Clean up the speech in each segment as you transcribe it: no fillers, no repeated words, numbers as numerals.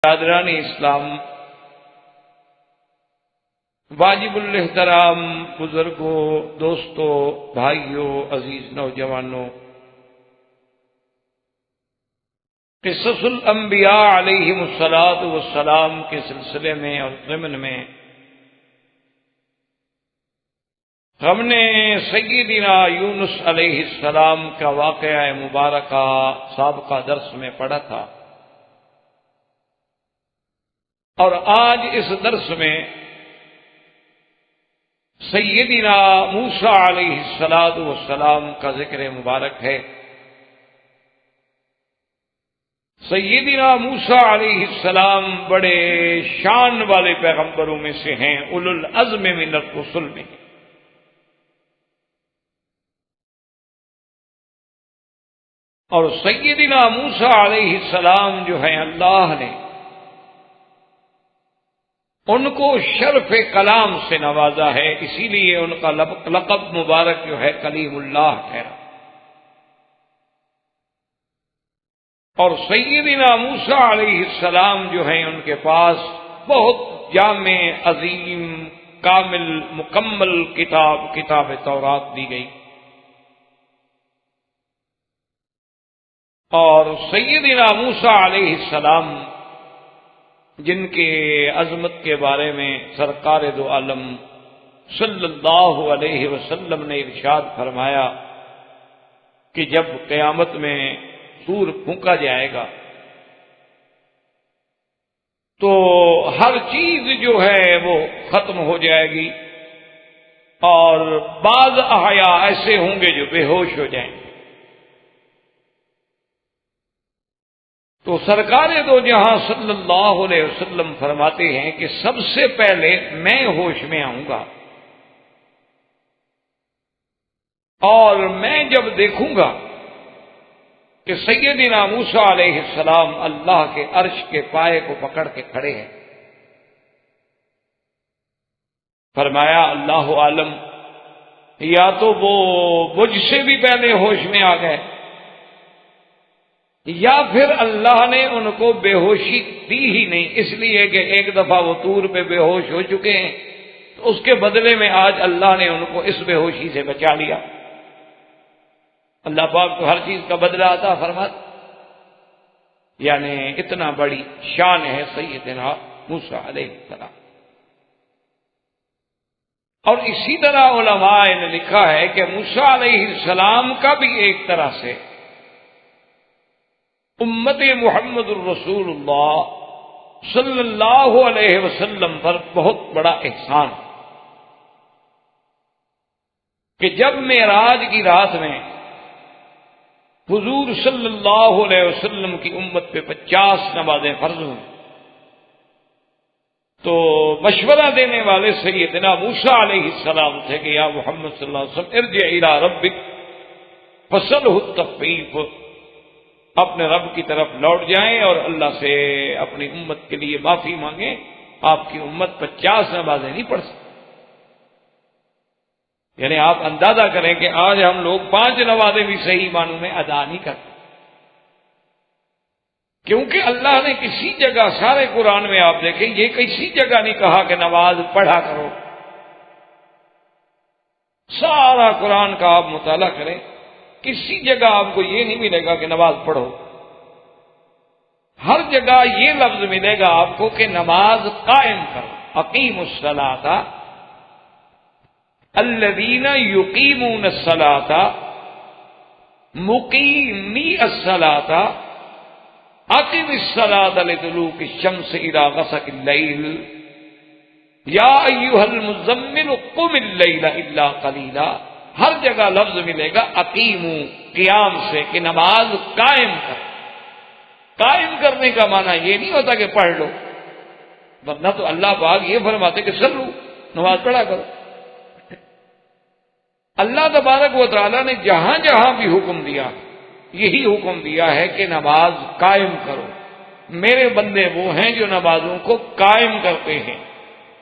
برادران اسلام، واجب الاحترام بزرگوں، دوستوں، بھائیوں، عزیز نوجوانوں، قصص الانبیاء علیہم الصلاۃ والسلام کے سلسلے میں اور ضمن میں ہم نے سیدنا یونس علیہ السلام کا واقعہ مبارکہ سابقہ درس میں پڑھا تھا، اور آج اس درس میں سیدنا موسیٰ علیہ السلام کا ذکر مبارک ہے۔ سیدنا موسیٰ علیہ السلام بڑے شان والے پیغمبروں میں سے ہیں، اولو العزم من الرسل میں۔ اور سیدنا موسیٰ علیہ السلام جو ہیں، اللہ نے ان کو شرف کلام سے نوازا ہے، اسی لیے ان کا لقب مبارک جو ہے کلیم اللہ ٹھہرا۔ اور سیدنا موسیٰ علیہ السلام جو ہیں، ان کے پاس بہت جامع، عظیم، کامل، مکمل کتاب تورات دی گئی۔ اور سیدنا موسیٰ علیہ السلام جن کے عظمت کے بارے میں سرکار دو عالم صلی اللہ علیہ وسلم نے ارشاد فرمایا کہ جب قیامت میں سور پھونکا جائے گا تو ہر چیز جو ہے وہ ختم ہو جائے گی، اور بعض احیاء ایسے ہوں گے جو بے ہوش ہو جائیں گے۔ تو سرکار دو جہاں صلی اللہ علیہ وسلم فرماتے ہیں کہ سب سے پہلے میں ہوش میں آؤں گا، اور میں جب دیکھوں گا کہ سیدنا موسیٰ علیہ السلام اللہ کے عرش کے پائے کو پکڑ کے کھڑے ہیں، فرمایا اللہ عالم، یا تو وہ مجھ سے بھی پہلے ہوش میں آ گئے، یا پھر اللہ نے ان کو بے ہوشی دی ہی نہیں، اس لیے کہ ایک دفعہ وہ طور پہ بے ہوش ہو چکے ہیں، تو اس کے بدلے میں آج اللہ نے ان کو اس بے ہوشی سے بچا لیا۔ اللہ پاک کو ہر چیز کا بدلہ عطا فرماتا، یعنی اتنا بڑی شان ہے سیدنا موسیٰ علیہ السلام۔ اور اسی طرح علماء نے لکھا ہے کہ موسیٰ علیہ السلام کا بھی ایک طرح سے امت محمد الرسول اللہ صلی اللہ علیہ وسلم پر بہت بڑا احسان کہ جب معراج کی رات میں حضور صلی اللہ علیہ وسلم کی امت پہ 50 نمازیں فرض ہوئیں، تو مشورہ دینے والے سیدنا موسیٰ علیہ السلام تھے کہ یا محمد صلی اللہ علیہ وسلم ارجع الی ربک فاسألہ التخفیف، اپنے رب کی طرف لوٹ جائیں اور اللہ سے اپنی امت کے لیے معافی مانگیں، آپ کی امت 50 نمازیں نہیں پڑھ سکتی۔ یعنی آپ اندازہ کریں کہ آج ہم لوگ 5 نمازیں بھی صحیح معنوں میں ادا نہیں کرتے، کیونکہ اللہ نے کسی جگہ سارے قرآن میں آپ دیکھیں یہ کسی جگہ نہیں کہا کہ نماز پڑھا کرو۔ سارا قرآن کا آپ مطالعہ کریں، کسی جگہ آپ کو یہ نہیں ملے گا کہ نماز پڑھو، ہر جگہ یہ لفظ ملے گا آپ کو کہ نماز قائم کرو۔ اقیموا الصلاۃ الذین یقیمون الصلاۃ مقیمی الصلاۃ اقم الصلاۃ لدلوک الشمس الی غسق اللیل یا ایھا المزمل قم اللیل الا قلیلا۔ ہر جگہ لفظ ملے گا اقیمو، قیام سے، کہ نماز قائم کر۔ قائم کرنے کا معنی یہ نہیں ہوتا کہ پڑھ لو، ورنہ تو اللہ پاک یہ فرماتے کہ صلو، نماز پڑھا کرو۔ اللہ تبارک و تعالیٰ نے جہاں جہاں بھی حکم دیا یہی حکم دیا ہے کہ نماز قائم کرو۔ میرے بندے وہ ہیں جو نمازوں کو قائم کرتے ہیں،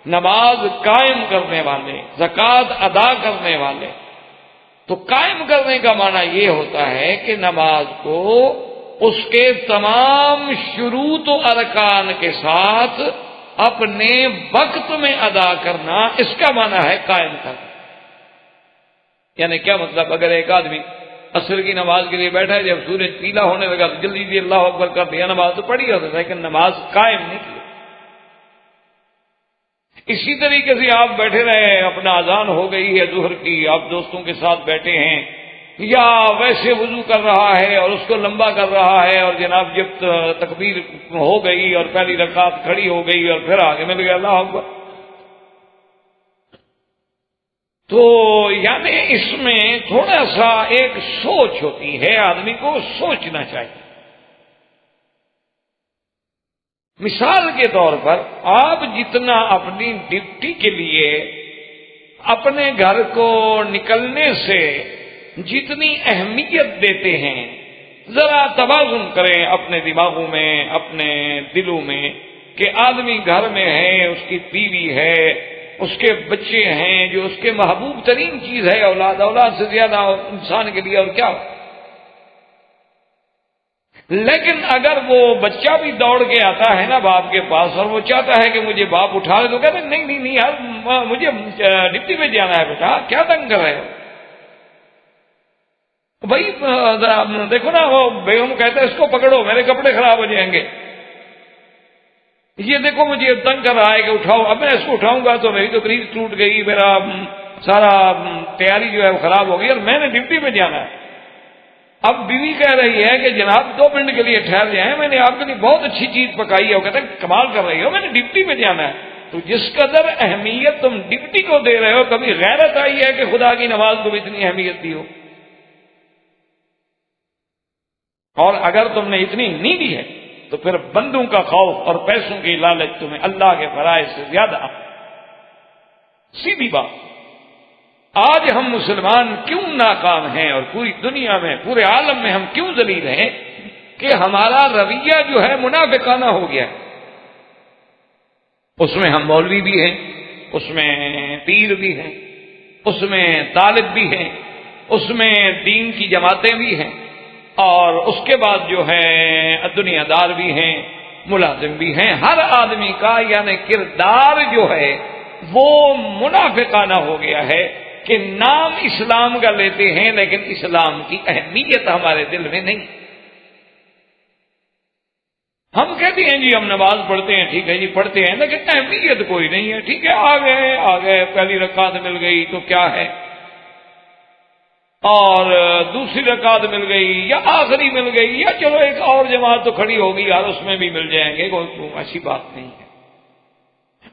نماز قائم کرنے والے، زکوٰۃ ادا کرنے والے۔ تو قائم کرنے کا معنی یہ ہوتا ہے کہ نماز کو اس کے تمام شروط و ارکان کے ساتھ اپنے وقت میں ادا کرنا، اس کا معنی ہے قائم کرنا۔ یعنی کیا مطلب؟ اگر ایک آدمی عصر کی نماز کے لیے بیٹھا ہے، جب سورج پیلا ہونے لگا تو جلدی جلدی اللہ اکبر کر دیا، نماز تو پڑھی ہوتا ہے لیکن نماز قائم نہیں کی۔ اسی طریقے سے آپ بیٹھے رہے، اپنا اذان ہو گئی ہے ظہر کی، آپ دوستوں کے ساتھ بیٹھے ہیں، یا ویسے وضو کر رہا ہے اور اس کو لمبا کر رہا ہے، اور جناب جب تکبیر ہو گئی اور پہلی رکعت کھڑی ہو گئی اور پھر آگے مل گیا اللہ اکبر، تو یعنی اس میں تھوڑا سا ایک سوچ ہوتی ہے، آدمی کو سوچنا چاہیے۔ مثال کے طور پر آپ جتنا اپنی ڈیوٹی کے لیے اپنے گھر کو نکلنے سے جتنی اہمیت دیتے ہیں، ذرا توازن کریں اپنے دماغوں میں، اپنے دلوں میں، کہ آدمی گھر میں ہے، اس کی بیوی ہے، اس کے بچے ہیں، جو اس کے محبوب ترین چیز ہے، اولاد سے زیادہ انسان کے لیے اور کیا ہو۔ لیکن اگر وہ بچہ بھی دوڑ کے آتا ہے نا باپ کے پاس اور وہ چاہتا ہے کہ مجھے باپ اٹھا لے، تو کہتے ہیں نہیں یار، مجھے ڈپٹی پہ جانا ہے بیٹا، کیا تنگ کر رہے ہو بھائی؟ دیکھو نا، وہ بیگم کہتا ہے اس کو پکڑو، میرے کپڑے خراب ہو جائیں گے، یہ دیکھو مجھے تنگ کر رہا ہے کہ اٹھاؤ، اب میں اس کو اٹھاؤں گا تو میری تو قریب ٹوٹ گئی، میرا سارا تیاری جو ہے وہ خراب ہو گئی، اور میں نے ڈپٹی پہ جانا ہے۔ اب بیوی کہہ رہی ہے کہ جناب 2 منٹ کے لیے ٹھہر جائیں، میں نے آپ کے لیے بہت اچھی چیز پکائی ہے، وہ کہتے ہیں کمال کر رہی ہو، میں نے ڈپٹی پہ جانا ہے۔ تو جس قدر اہمیت تم ڈپٹی کو دے رہے ہو، کبھی غیرت آئی ہے کہ خدا کی نماز کو بھی اتنی اہمیت دی ہو؟ اور اگر تم نے اتنی نہیں دی ہے تو پھر بندوں کا خوف اور پیسوں کی لالچ تمہیں اللہ کے فرائض سے زیادہ۔ سیدھی بات، آج ہم مسلمان کیوں ناکام ہیں اور پوری دنیا میں، پورے عالم میں ہم کیوں ذلیل ہیں؟ کہ ہمارا رویہ جو ہے منافقانہ ہو گیا ہے۔ اس میں ہم مولوی بھی ہیں، اس میں پیر بھی ہیں، اس میں طالب بھی ہیں، اس میں دین کی جماعتیں بھی ہیں، اور اس کے بعد جو ہے دنیا دار بھی ہیں، ملازم بھی ہیں۔ ہر آدمی کا یعنی کردار جو ہے وہ منافقانہ ہو گیا ہے کہ نام اسلام کا لیتے ہیں لیکن اسلام کی اہمیت ہمارے دل میں نہیں۔ ہم کہتے ہیں جی ہم نماز پڑھتے ہیں، ٹھیک ہے جی پڑھتے ہیں، لیکن اہمیت کوئی نہیں ہے۔ ٹھیک ہے آ گئے پہلی رکعت مل گئی تو کیا ہے، اور دوسری رکعت مل گئی یا آخری مل گئی، یا چلو ایک اور جماعت تو کھڑی ہوگی یار، اس میں بھی مل جائیں گے، کوئی ایسی بات نہیں ہے۔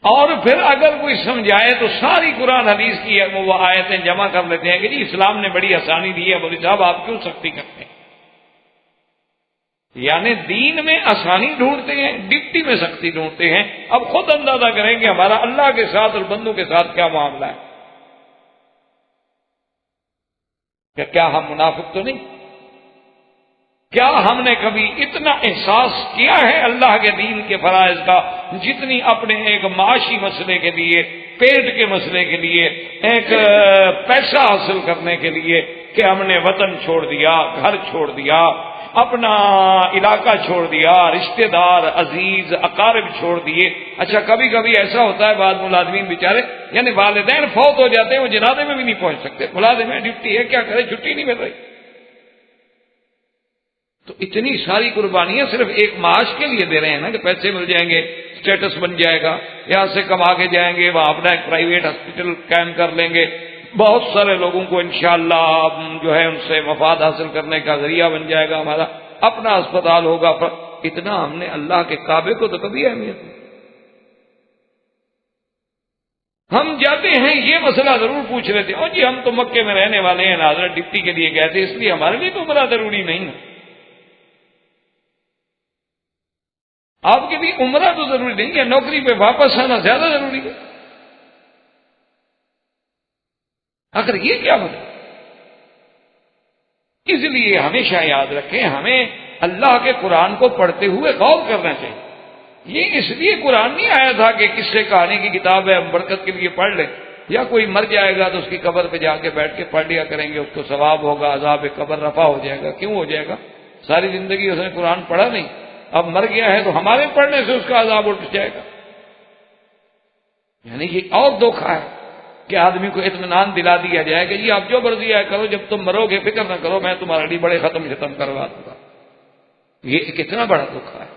اور پھر اگر کوئی سمجھائے تو ساری قرآن حدیث کی وہ آیتیں جمع کر لیتے ہیں کہ جی اسلام نے بڑی آسانی دی ہے، بولے صاحب آپ کیوں سختی کرتے ہیں؟ یعنی دین میں آسانی ڈھونڈتے ہیں، ڈپٹی میں سختی ڈھونڈتے ہیں۔ اب خود اندازہ کریں کہ ہمارا اللہ کے ساتھ اور بندوں کے ساتھ کیا معاملہ ہے۔ کیا ہم منافق تو نہیں؟ کیا ہم نے کبھی اتنا احساس کیا ہے اللہ کے دین کے فرائض کا جتنی اپنے ایک معاشی مسئلے کے لیے، پیٹ کے مسئلے کے لیے، ایک پیسہ حاصل کرنے کے لیے کہ ہم نے وطن چھوڑ دیا، گھر چھوڑ دیا، اپنا علاقہ چھوڑ دیا، رشتہ دار عزیز اقارب چھوڑ دیے۔ اچھا کبھی کبھی ایسا ہوتا ہے بعض ملازمین بیچارے یعنی والدین فوت ہو جاتے ہیں، وہ جنازے میں بھی نہیں پہنچ سکتے، ملازم ہے ڈیوٹی ہے، کیا کرے، چھٹی نہیں مل رہی۔ تو اتنی ساری قربانیاں صرف ایک معاش کے لیے دے رہے ہیں نا کہ پیسے مل جائیں گے، اسٹیٹس بن جائے گا، یہاں سے کما کے جائیں گے، وہاں اپنا ایک پرائیویٹ ہاسپٹل قائم کر لیں گے، بہت سارے لوگوں کو انشاءاللہ جو ہے ان سے مفاد حاصل کرنے کا ذریعہ بن جائے گا، ہمارا اپنا اسپتال ہوگا۔ پر اتنا ہم نے اللہ کے کعبے کو تو کبھی اہمیت نہیں۔ ہم جاتے ہیں یہ مسئلہ ضرور پوچھ رہے تھے، اور جی ہم تو مکے میں رہنے والے ہیں، حضرت ڈپٹی کے لیے گئے تھے، اس لیے ہمارے لیے تو عمرہ ضروری نہیں ہے۔ آپ کے لیے عمرہ تو ضروری نہیں ہے، نوکری پہ واپس آنا زیادہ ضروری ہے۔ آخر یہ کیا مطلب؟ اس لیے ہمیشہ یاد رکھیں، ہمیں اللہ کے قرآن کو پڑھتے ہوئے غور کرنا چاہیے۔ یہ اس لیے قرآن نہیں آیا تھا کہ قصے کہانی کی کتاب ہے ہم برکت کے لیے پڑھ لیں، یا کوئی مر جائے گا تو اس کی قبر پہ جا کے بیٹھ کے پڑھ لیا کریں گے، اس کو ثواب ہوگا، عذاب قبر رفع ہو جائے گا۔ کیوں ہو جائے گا؟ ساری زندگی اس نے قرآن پڑھا نہیں، اب مر گیا ہے تو ہمارے پڑھنے سے اس کا عذاب اٹھ جائے گا۔ یعنی یہ اور دھوکہ ہے کہ آدمی کو اطمینان دلا دیا جائے کہ جی آپ جو مرضی ہے کرو، جب تم مرو گے فکر نہ کرو، میں تمہارے لیے بڑے ختم کروا دوں گا۔ یہ کتنا بڑا دھوکہ ہے۔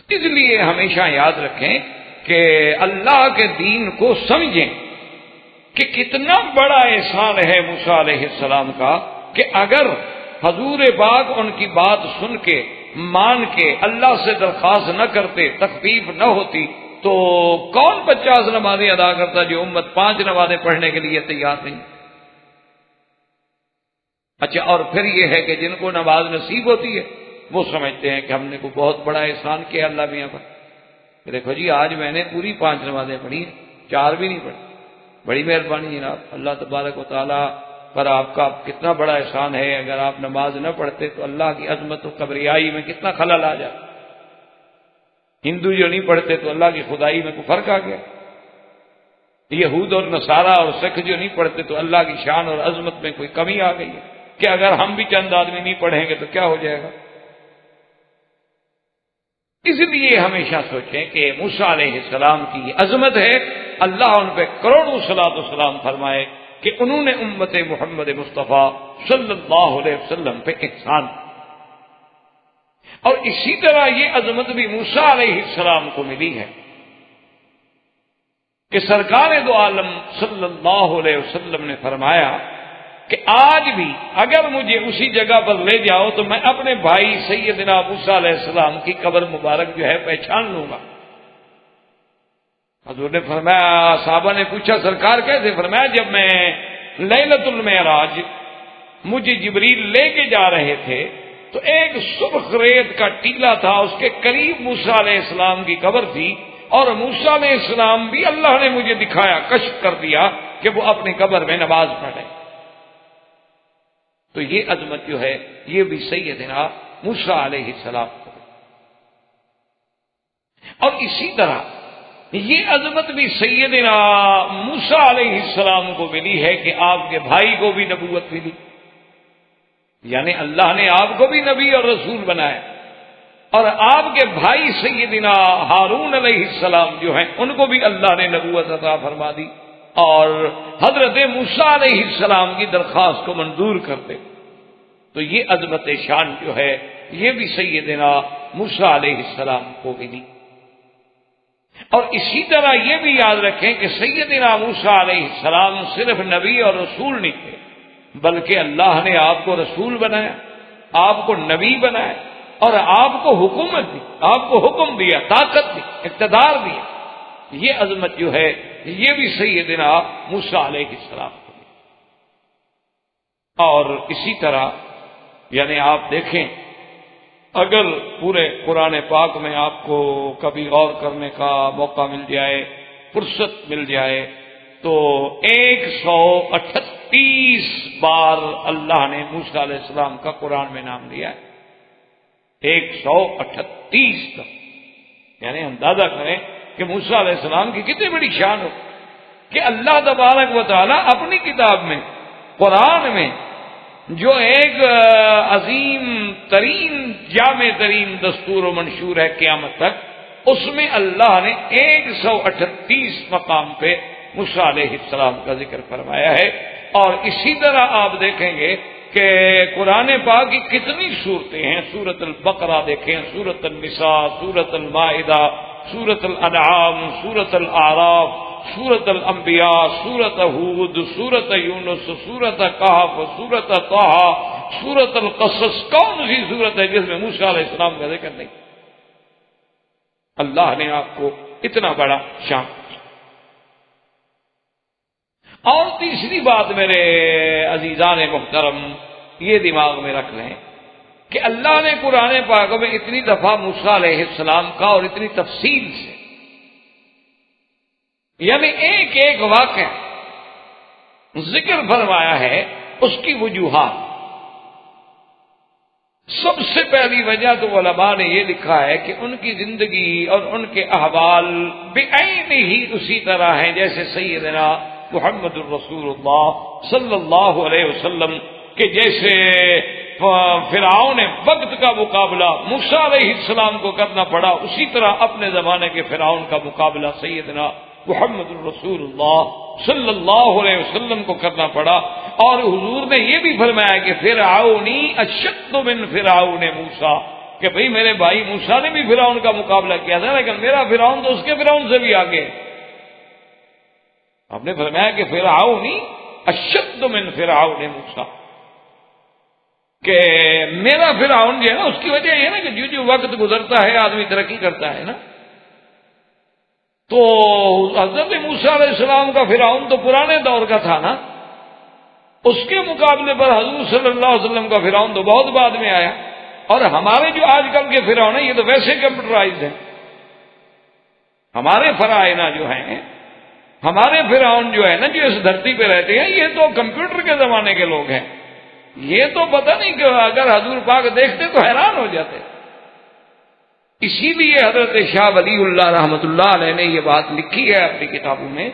اس لیے ہمیشہ یاد رکھیں کہ اللہ کے دین کو سمجھیں کہ کتنا بڑا احسان ہے موسیٰ علیہ السلام کا کہ اگر حضور پاک ان کی بات سن کے مان کے اللہ سے درخواست نہ کرتے، تخفیف نہ ہوتی، تو کون 50 نمازیں ادا کرتا جو امت 5 نمازیں پڑھنے کے لیے تیار نہیں۔ اچھا، اور پھر یہ ہے کہ جن کو نماز نصیب ہوتی ہے وہ سمجھتے ہیں کہ ہم نے کو بہت بڑا احسان کیا اللہ میاں پر، کہ دیکھو جی آج میں نے پوری 5 نمازیں پڑھی ہیں، 4 بھی نہیں پڑھی، بڑی مہربانی جناب، اللہ تبارک و تعالیٰ پر آپ کا کتنا بڑا احسان ہے۔ اگر آپ نماز نہ پڑھتے تو اللہ کی عظمت و کبریائی میں کتنا خلل آ جائے۔ ہندو جو نہیں پڑھتے تو اللہ کی خدائی میں کوئی فرق آ گیا، یہود اور نصارہ اور سکھ جو نہیں پڑھتے تو اللہ کی شان اور عظمت میں کوئی کمی آ گئی ہے کہ اگر ہم بھی چند آدمی نہیں پڑھیں گے تو کیا ہو جائے گا۔ اس لیے ہمیشہ سوچیں کہ موسیٰ علیہ السلام کی یہ عظمت ہے، اللہ ان پہ کروڑوں صلاۃ و سلام فرمائے کہ انہوں نے امت محمد مصطفیٰ صلی اللہ علیہ وسلم پہ احسان۔ اور اسی طرح یہ عظمت بھی موسیٰ علیہ السلام کو ملی ہے کہ سرکار دو عالم صلی اللہ علیہ وسلم نے فرمایا کہ آج بھی اگر مجھے اسی جگہ پر لے جاؤ تو میں اپنے بھائی سیدنا موسیٰ علیہ السلام کی قبر مبارک جو ہے پہچان لوں گا۔ حضور نے فرمایا، صحابہ نے پوچھا سرکار کیسے؟ فرمایا جب میں لیلۃ المعراج مجھے جبریل لے کے جا رہے تھے تو ایک سرخ ریت کا ٹیلا تھا، اس کے قریب موسیٰ علیہ السلام کی قبر تھی، اور موسیٰ علیہ السلام بھی اللہ نے مجھے دکھایا، کشف کر دیا کہ وہ اپنی قبر میں نماز پڑھے۔ تو یہ عظمت جو ہے یہ بھی سیدنا موسیٰ علیہ السلام کو، اور اسی طرح یہ عظمت بھی سیدنا موسیٰ علیہ السلام کو ملی ہے کہ آپ کے بھائی کو بھی نبوت ملی، یعنی اللہ نے آپ کو بھی نبی اور رسول بنایا، اور آپ کے بھائی سیدنا ہارون علیہ السلام جو ہیں ان کو بھی اللہ نے نبوت عطا فرما دی، اور حضرت موسیٰ علیہ السلام کی درخواست کو منظور کرتے۔ تو یہ عظمت شان جو ہے یہ بھی سیدنا موسیٰ علیہ السلام کو ملی۔ اور اسی طرح یہ بھی یاد رکھیں کہ سیدنا موسیٰ علیہ السلام صرف نبی اور رسول نہیں تھے، بلکہ اللہ نے آپ کو رسول بنایا، آپ کو نبی بنایا، اور آپ کو حکومت دی، آپ کو حکم دیا، طاقت دی، اقتدار دیا۔ یہ عظمت جو ہے یہ بھی سیدنا موسیٰ علیہ السلام کو دی۔ اور اسی طرح یعنی آپ دیکھیں اگر پورے قرآن پاک میں آپ کو کبھی غور کرنے کا موقع مل جائے، فرصت مل جائے، تو 138 بار اللہ نے موسیٰ علیہ السلام کا قرآن میں نام لیا ہے، 138 کا، یعنی اندازہ کریں کہ موسیٰ علیہ السلام کی کتنی بڑی شان ہو کہ اللہ تبارک و تعالیٰ اپنی کتاب میں قرآن میں جو ایک عظیم ترین جامع ترین دستور و منشور ہے قیامت تک، اس میں اللہ نے 138 مقام پہ موسیٰ علیہ السلام کا ذکر فرمایا ہے۔ اور اسی طرح آپ دیکھیں گے کہ قرآن پاک کی کتنی صورتیں ہیں، سورۃ البقرہ دیکھیں، سورۃ النساء، سورۃ المائدہ، سورۃ الانعام، سورۃ الاعراف، سورۃ الانبیاء، سورۃ ہود، سورۃ یونس، سورۃ کہف، سورۃ طہ، سورۃ القصص۔ کون سی سورت ہے جس میں موسیٰ علیہ السلام کا ذکر نہیں؟ اللہ نے آپ کو اتنا بڑا شان۔ اور تیسری بات میرے عزیزان محترم یہ دماغ میں رکھ لیں کہ اللہ نے قرآن پاک میں اتنی دفعہ موسیٰ علیہ السلام کا اور اتنی تفصیل سے، یعنی ایک ایک واقعہ ذکر فرمایا ہے، اس کی وجوہات۔ سب سے پہلی وجہ تو علماء نے یہ لکھا ہے کہ ان کی زندگی اور ان کے احوال بعین ہی اسی طرح ہیں جیسے سیدنا محمد الرسول اللہ صلی اللہ علیہ وسلم، کہ جیسے فرعون وقت کا مقابلہ موسیٰ علیہ السلام کو کرنا پڑا، اسی طرح اپنے زمانے کے فرعون کا مقابلہ سیدنا محمد الرسول اللہ صلی اللہ علیہ وسلم کو کرنا پڑا۔ اور حضور نے یہ بھی فرمایا کہ فرعونی اشد من فرعون موسیٰ، کہ بھئی میرے بھائی موسیٰ نے بھی فرعون کا مقابلہ کیا تھا، لیکن میرا فرعون تو اس کے فرعون سے بھی آگے۔ آپ نے فرمایا کہ فرعونی اشد من فرعون موسیٰ، کہ میرا فرعون جو ہے نا، اس کی وجہ یہ ہے نا کہ جو وقت گزرتا ہے آدمی ترقی کرتا ہے نا۔ تو حضرت موسیٰ علیہ السلام کا فرعون تو پرانے دور کا تھا نا، اس کے مقابلے پر حضور صلی اللہ علیہ وسلم کا فرعون تو بہت بعد میں آیا۔ اور ہمارے جو آج کل کے فرعون ہیں یہ تو ویسے کمپیوٹرائزڈ ہیں۔ ہمارے فرعونہ جو ہیں، ہمارے فرعون جو ہے نا، جو اس دھرتی پہ رہتے ہیں، یہ تو کمپیوٹر کے زمانے کے لوگ ہیں۔ یہ تو پتہ نہیں کہ اگر حضور پاک دیکھتے تو حیران ہو جاتے۔ اسی لیے حضرت شاہ ولی اللہ رحمۃ اللہ علیہ نے یہ بات لکھی ہے اپنی کتابوں میں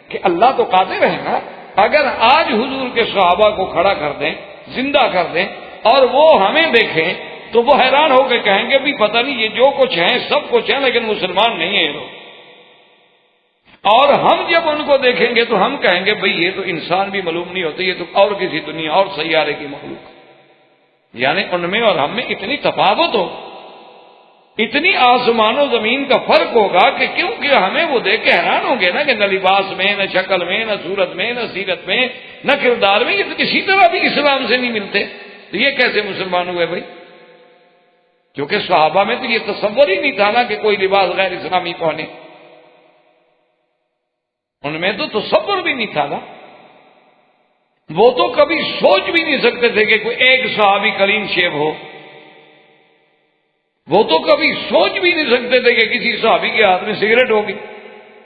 کہ اللہ تو قادر ہے نا، اگر آج حضور کے صحابہ کو کھڑا کر دیں، زندہ کر دیں، اور وہ ہمیں دیکھیں تو وہ حیران ہو کے کہیں گے بھی پتہ نہیں یہ جو کچھ ہیں سب کچھ ہیں لیکن مسلمان نہیں ہیں یہ لوگ۔ اور ہم جب ان کو دیکھیں گے تو ہم کہیں گے بھئی یہ تو انسان بھی معلوم نہیں ہوتے، یہ تو اور کسی دنیا اور سیارے کی مخلوق۔ یعنی ان میں اور ہم میں اتنی تفاوت ہو، اتنی آسمان و زمین کا فرق ہوگا کہ کیونکہ ہمیں وہ دیکھ کے حیران ہوں گے نا کہ نہ لباس میں، نہ شکل میں، نہ صورت میں، نہ سیرت میں، نہ کردار میں، یہ تو کسی طرح بھی اسلام سے نہیں ملتے، تو یہ کیسے مسلمان ہوئے بھائی؟ کیونکہ صحابہ میں تو یہ تصور ہی نہیں تھا نا کہ کوئی لباس غیر اسلامی پہنے، ان میں تو تصور بھی نہیں تھا نا۔ وہ تو کبھی سوچ بھی نہیں سکتے تھے کہ کوئی ایک صحابی کلین شیو ہو، وہ تو کبھی سوچ بھی نہیں سکتے تھے کہ کسی صحابی کے ہاتھ میں سگریٹ ہوگی،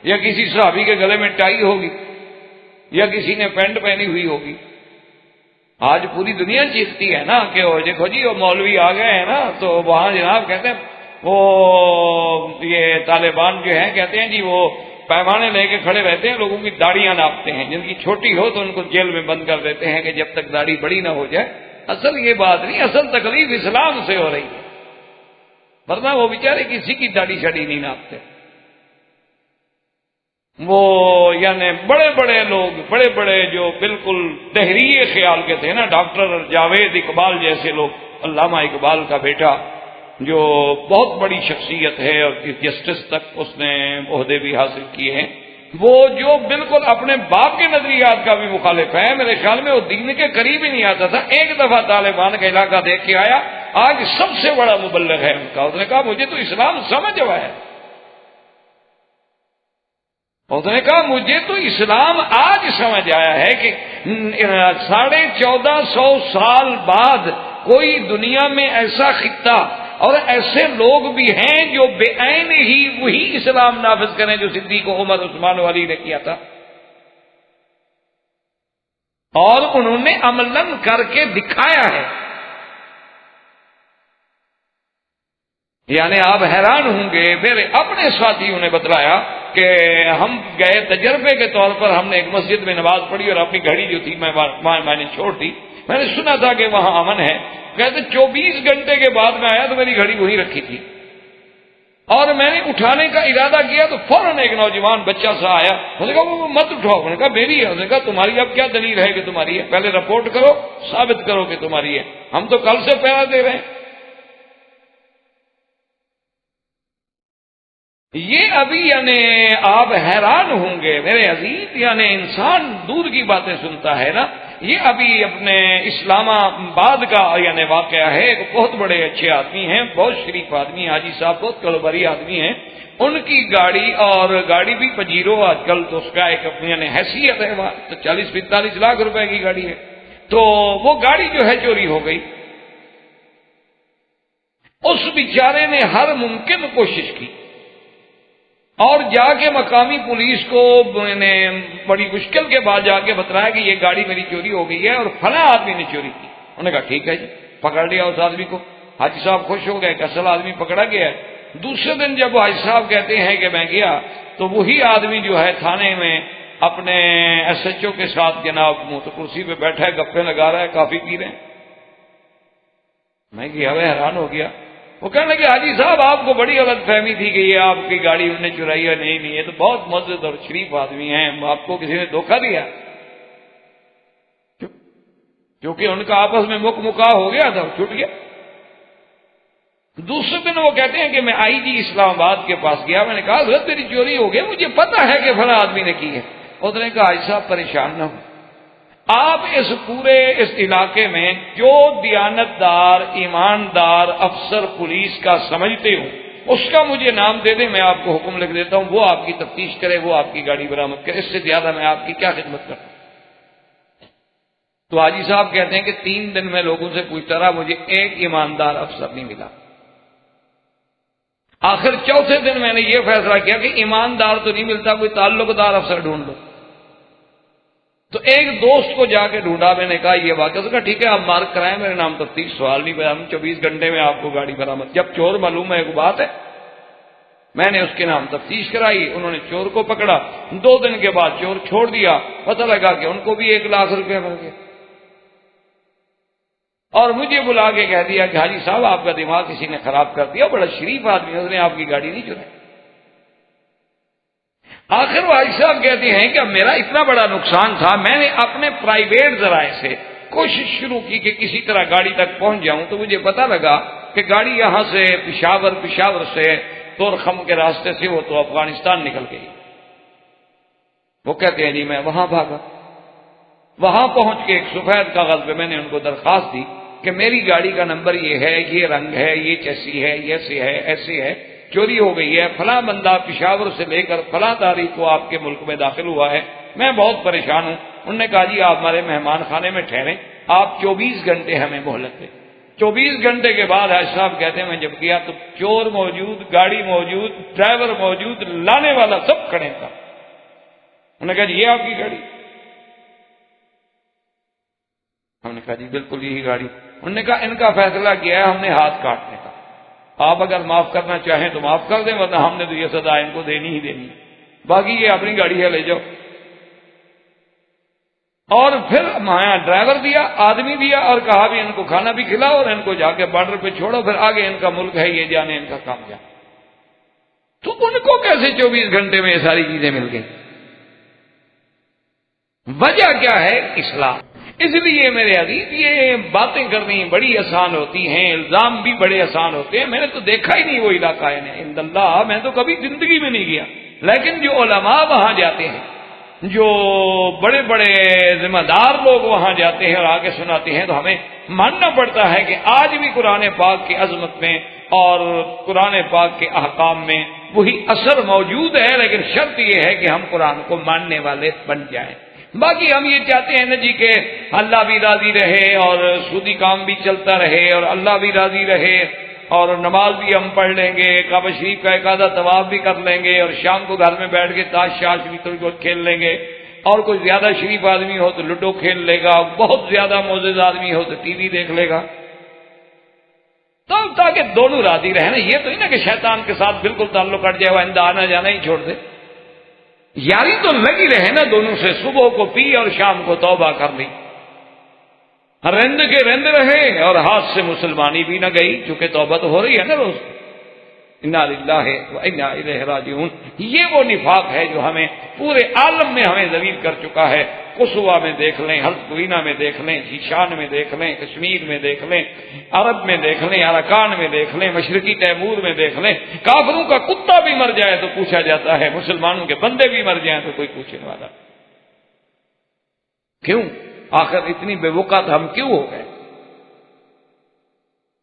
یا کسی صحابی کے گلے میں ٹائی ہوگی، یا کسی نے پینٹ پہنی ہوئی ہوگی۔ آج پوری دنیا چیختی ہے نا کہ وہ دیکھو جی وہ مولوی آ گئے ہیں نا، تو وہاں جناب کہتے ہیں وہ یہ طالبان جو ہیں کہتے ہیں جی وہ پیمانے لے کے کھڑے رہتے ہیں، لوگوں کی داڑیاں ناپتے ہیں، جن کی چھوٹی ہو تو ان کو جیل میں بند کر دیتے ہیں کہ جب تک داڑھی بڑی نہ ہو جائے۔ اصل یہ بات نہیں، اصل تکلیف اسلام سے ہو رہی ہے، ورنہ وہ بیچارے کسی کی داڑھی شاڑی نہیں ناپتے۔ وہ یعنی بڑے بڑے لوگ، بڑے بڑے جو بالکل دہریے خیال کے تھے نا، ڈاکٹر جاوید اقبال جیسے لوگ، علامہ اقبال کا بیٹا جو بہت بڑی شخصیت ہے اور جسٹس تک اس نے عہدے بھی حاصل کیے ہیں، وہ جو بالکل اپنے باپ کے نظریات کا بھی مخالف ہے، میرے خیال میں وہ دین کے قریب ہی نہیں آتا تھا۔ ایک دفعہ طالبان کا علاقہ دیکھ کے آیا، آج سب سے بڑا مبلغ ہے ان کا، اس نے کہا مجھے تو اسلام سمجھ آیا ہے، اس نے کہا مجھے تو اسلام آج سمجھ آیا ہے کہ 1450 سال بعد کوئی دنیا میں ایسا خطہ اور ایسے لوگ بھی ہیں جو بے عین ہی وہی اسلام نافذ کریں جو صدیق عمر عثمان و علی نے کیا تھا، اور انہوں نے عملاً کر کے دکھایا ہے۔ یعنی آپ حیران ہوں گے، میرے اپنے ساتھیوں نے بتلایا کہ ہم گئے تجربے کے طور پر، ہم نے ایک مسجد میں نماز پڑھی اور اپنی گھڑی جو تھی میں نے چھوڑ دی، میں نے سنا تھا کہ وہاں امن ہے، کہتے 24 گھنٹے کے بعد میں آیا تو میری گھڑی وہیں رکھی تھی، اور میں نے اٹھانے کا ارادہ کیا تو فوراً ایک نوجوان بچہ سا آیا، اس نے کہا وہ مت اٹھاؤ، میں نے کہا میری ہے، اس نے کہا تمہاری اب کیا دلیل ہے کہ تمہاری ہے، پہلے رپورٹ کرو، ثابت کرو کہ تمہاری ہے، ہم تو کل سے پہرا دے رہے ہیں۔ یہ ابھی یعنی آپ حیران ہوں گے میرے عزیز، یعنی انسان دور کی باتیں سنتا ہے نا، یہ ابھی اپنے اسلام آباد کا یعنی واقعہ ہے، ایک بہت بڑے اچھے آدمی ہیں، بہت شریف آدمی، حاجی صاحب بہت کاروباری آدمی ہیں، ان کی گاڑی، اور گاڑی بھی پجیرو آج کل تو اس کا ایک یعنی حیثیت ہے، وہاں تو 40-45 لاکھ روپے کی گاڑی ہے، تو وہ گاڑی جو ہے چوری ہو گئی۔ اس بیچارے نے ہر ممکن کوشش کی اور جا کے مقامی پولیس کو بڑی مشکل کے بعد جا کے بتلایا کہ یہ گاڑی میری چوری ہو گئی ہے اور فلاں آدمی نے چوری کی۔ انہوں نے کہا ٹھیک ہے جی، پکڑ لیا اس آدمی کو۔ حاجی صاحب خوش ہو گئے کہ اصل آدمی پکڑا گیا ہے۔ دوسرے دن جب حاجی صاحب کہتے ہیں کہ میں گیا تو وہی آدمی جو ہے تھانے میں اپنے ایس ایچ او کے ساتھ جناب کرسی پہ بیٹھا ہے، گپے لگا رہا ہے، کافی پی رہے ہیں۔ میں گیا وہ حیران ہو گیا. وہ کہنے لگے حاجی صاحب آپ کو بڑی غلط فہمی تھی کہ یہ آپ کی گاڑی انہوں نے چرائی ہے. نہیں یہ تو بہت معزز اور شریف آدمی ہیں, آپ کو کسی نے دھوکہ دیا. کیونکہ ان کا آپس میں مکا ہو گیا تھا, چھوٹ گیا. دوسرے دن وہ کہتے ہیں کہ میں آئی جی اسلام آباد کے پاس گیا, میں نے کہا حضرت میری چوری ہو گئی, مجھے پتا ہے کہ فلاں آدمی نے کی ہے. اس نے کہا حاجی صاحب پریشان نہ ہو, آپ اس علاقے میں جو دیانتدار ایماندار افسر پولیس کا سمجھتے ہو اس کا مجھے نام دے دیں, میں آپ کو حکم لکھ دیتا ہوں, وہ آپ کی تفتیش کرے, وہ آپ کی گاڑی برآمد کرے. اس سے زیادہ میں آپ کی کیا خدمت کرتا ہوں. تو حاجی صاحب کہتے ہیں کہ 3 دن میں لوگوں سے پوچھتا رہا, مجھے ایک ایماندار افسر نہیں ملا. آخر چوتھے دن میں نے یہ فیصلہ کیا کہ ایماندار تو نہیں ملتا, کوئی تعلق دار افسر ڈھونڈ لو. تو ایک دوست کو جا کے ڈھونڈا, میں نے کہا یہ واقعہ. اس کا ٹھیک ہے آپ مارک کرائیں, میرے نام تفتیش, سوال نہیں پہ, ہم 24 گھنٹے میں آپ کو گاڑی برآمد. جب چور معلوم ہے ایک بات ہے, میں نے اس کے نام تفتیش کرائی, انہوں نے چور کو پکڑا. 2 دن کے بعد چور چھوڑ دیا, پتہ لگا کہ ان کو بھی 1 لاکھ روپے مل گئے. اور مجھے بلا کے کہہ دیا کہ حاجی صاحب آپ کا دماغ کسی نے خراب کر دیا, بڑا شریف آدمی ہے, اس نے آپ کی گاڑی نہیں چرائی. آخر وہ حاجی صاحب کہتے ہیں کہ میرا اتنا بڑا نقصان تھا, میں نے اپنے پرائیویٹ ذرائع سے کوشش شروع کی کہ کسی طرح گاڑی تک پہنچ جاؤں. تو مجھے پتا لگا کہ گاڑی یہاں سے پشاور سے تورخم کے راستے سے وہ تو افغانستان نکل گئی. وہ کہتے ہیں جی میں وہاں بھاگا, وہاں پہنچ کے ایک سفید کاغذ پہ میں نے ان کو درخواست دی کہ میری گاڑی کا نمبر یہ ہے, یہ رنگ ہے, یہ چیسی ہے, یہ ایسے ہے, ایسے ہے, چوری ہو گئی ہے, فلاں بندہ پشاور سے لے کر فلاں تاریخ کو آپ کے ملک میں داخل ہوا ہے, میں بہت پریشان ہوں. انہوں نے کہا جی آپ ہمارے مہمان خانے میں ٹھہریں, آپ 24 گھنٹے ہمیں مہلت دیں. 24 گھنٹے کے بعد حاج صاحب کہتے ہیں میں جب گیا تو چور موجود, گاڑی موجود, ڈرائیور موجود, لانے والا سب کھڑے تھا. انہوں نے کہا جی یہ آپ کی گاڑی؟ ہم نے کہا جی بالکل یہی گاڑی. انہوں نے کہا ان کا فیصلہ کیا ہے ہم نے ہاتھ کاٹنے کا, آپ اگر معاف کرنا چاہیں تو معاف کر دیں, ورنہ ہم نے تو یہ سزا ان کو دینی ہی دینی, باقی یہ اپنی گاڑی ہے لے جاؤ. اور پھر مایا ڈرائیور دیا, آدمی دیا, اور کہا بھی ان کو کھانا بھی کھلاؤ اور ان کو جا کے بارڈر پہ چھوڑو, پھر آگے ان کا ملک ہے, یہ جانے ان کا کام جانے. تو ان کو کیسے 24 گھنٹے میں یہ ساری چیزیں مل گئی؟ وجہ کیا ہے؟ اسلام. اس لیے میرے عزیز یہ باتیں کرنی بڑی آسان ہوتی ہیں, الزام بھی بڑے آسان ہوتے ہیں. میں نے تو دیکھا ہی نہیں وہ علاقہ ہے عند اللہ, میں تو کبھی زندگی میں نہیں گیا. لیکن جو علماء وہاں جاتے ہیں, جو بڑے بڑے ذمہ دار لوگ وہاں جاتے ہیں اور آگے سناتے ہیں, تو ہمیں ماننا پڑتا ہے کہ آج بھی قرآن پاک کی عظمت میں اور قرآن پاک کے احکام میں وہی اثر موجود ہے. لیکن شرط یہ ہے کہ ہم قرآن کو ماننے والے بن جائیں. باقی ہم یہ چاہتے ہیں نا جی کہ اللہ بھی راضی رہے اور سودی کام بھی چلتا رہے اور اللہ بھی راضی رہے, اور نماز بھی ہم پڑھ لیں گے, کعبہ شریف کا ایک آدھا طواف بھی کر لیں گے, اور شام کو گھر میں بیٹھ کے تاش شاش بھی تھوڑی بہت کھیل لیں گے, اور کوئی زیادہ شریف آدمی ہو تو لوڈو کھیل لے گا, بہت زیادہ معزز آدمی ہو تو ٹی وی دیکھ لے گا, تو تاکہ دونوں راضی رہیں نا. یہ تو نہیں نا کہ شیطان کے ساتھ بالکل تعلق کٹ جائے, وہ آئندہ آنا جانا ہی چھوڑ دے. یاری تو لگی رہے نا دونوں سے, صبح کو پی اور شام کو توبہ کر لی, رند کے رند رہے اور ہاتھ سے مسلمانی بھی نہ گئی, چونکہ توبہ تو ہو رہی ہے نا روز. انا للہ و انا الیہ راجعون. یہ وہ نفاق ہے جو ہمیں پورے عالم میں ہمیں ذلیل کر چکا ہے. قصوہ میں دیکھ لیں, ہلکوینہ میں دیکھ لیں, شیشان میں دیکھ لیں, کشمیر میں دیکھ لیں, عرب میں دیکھ لیں, اراکان میں دیکھ لیں, مشرقی تیمور میں دیکھ لیں. کافروں کا کتا بھی مر جائے تو پوچھا جاتا ہے, مسلمانوں کے بندے بھی مر جائیں تو کوئی پوچھنے والا. کیوں؟ آخر اتنی بے وقت ہم کیوں ہو گئے؟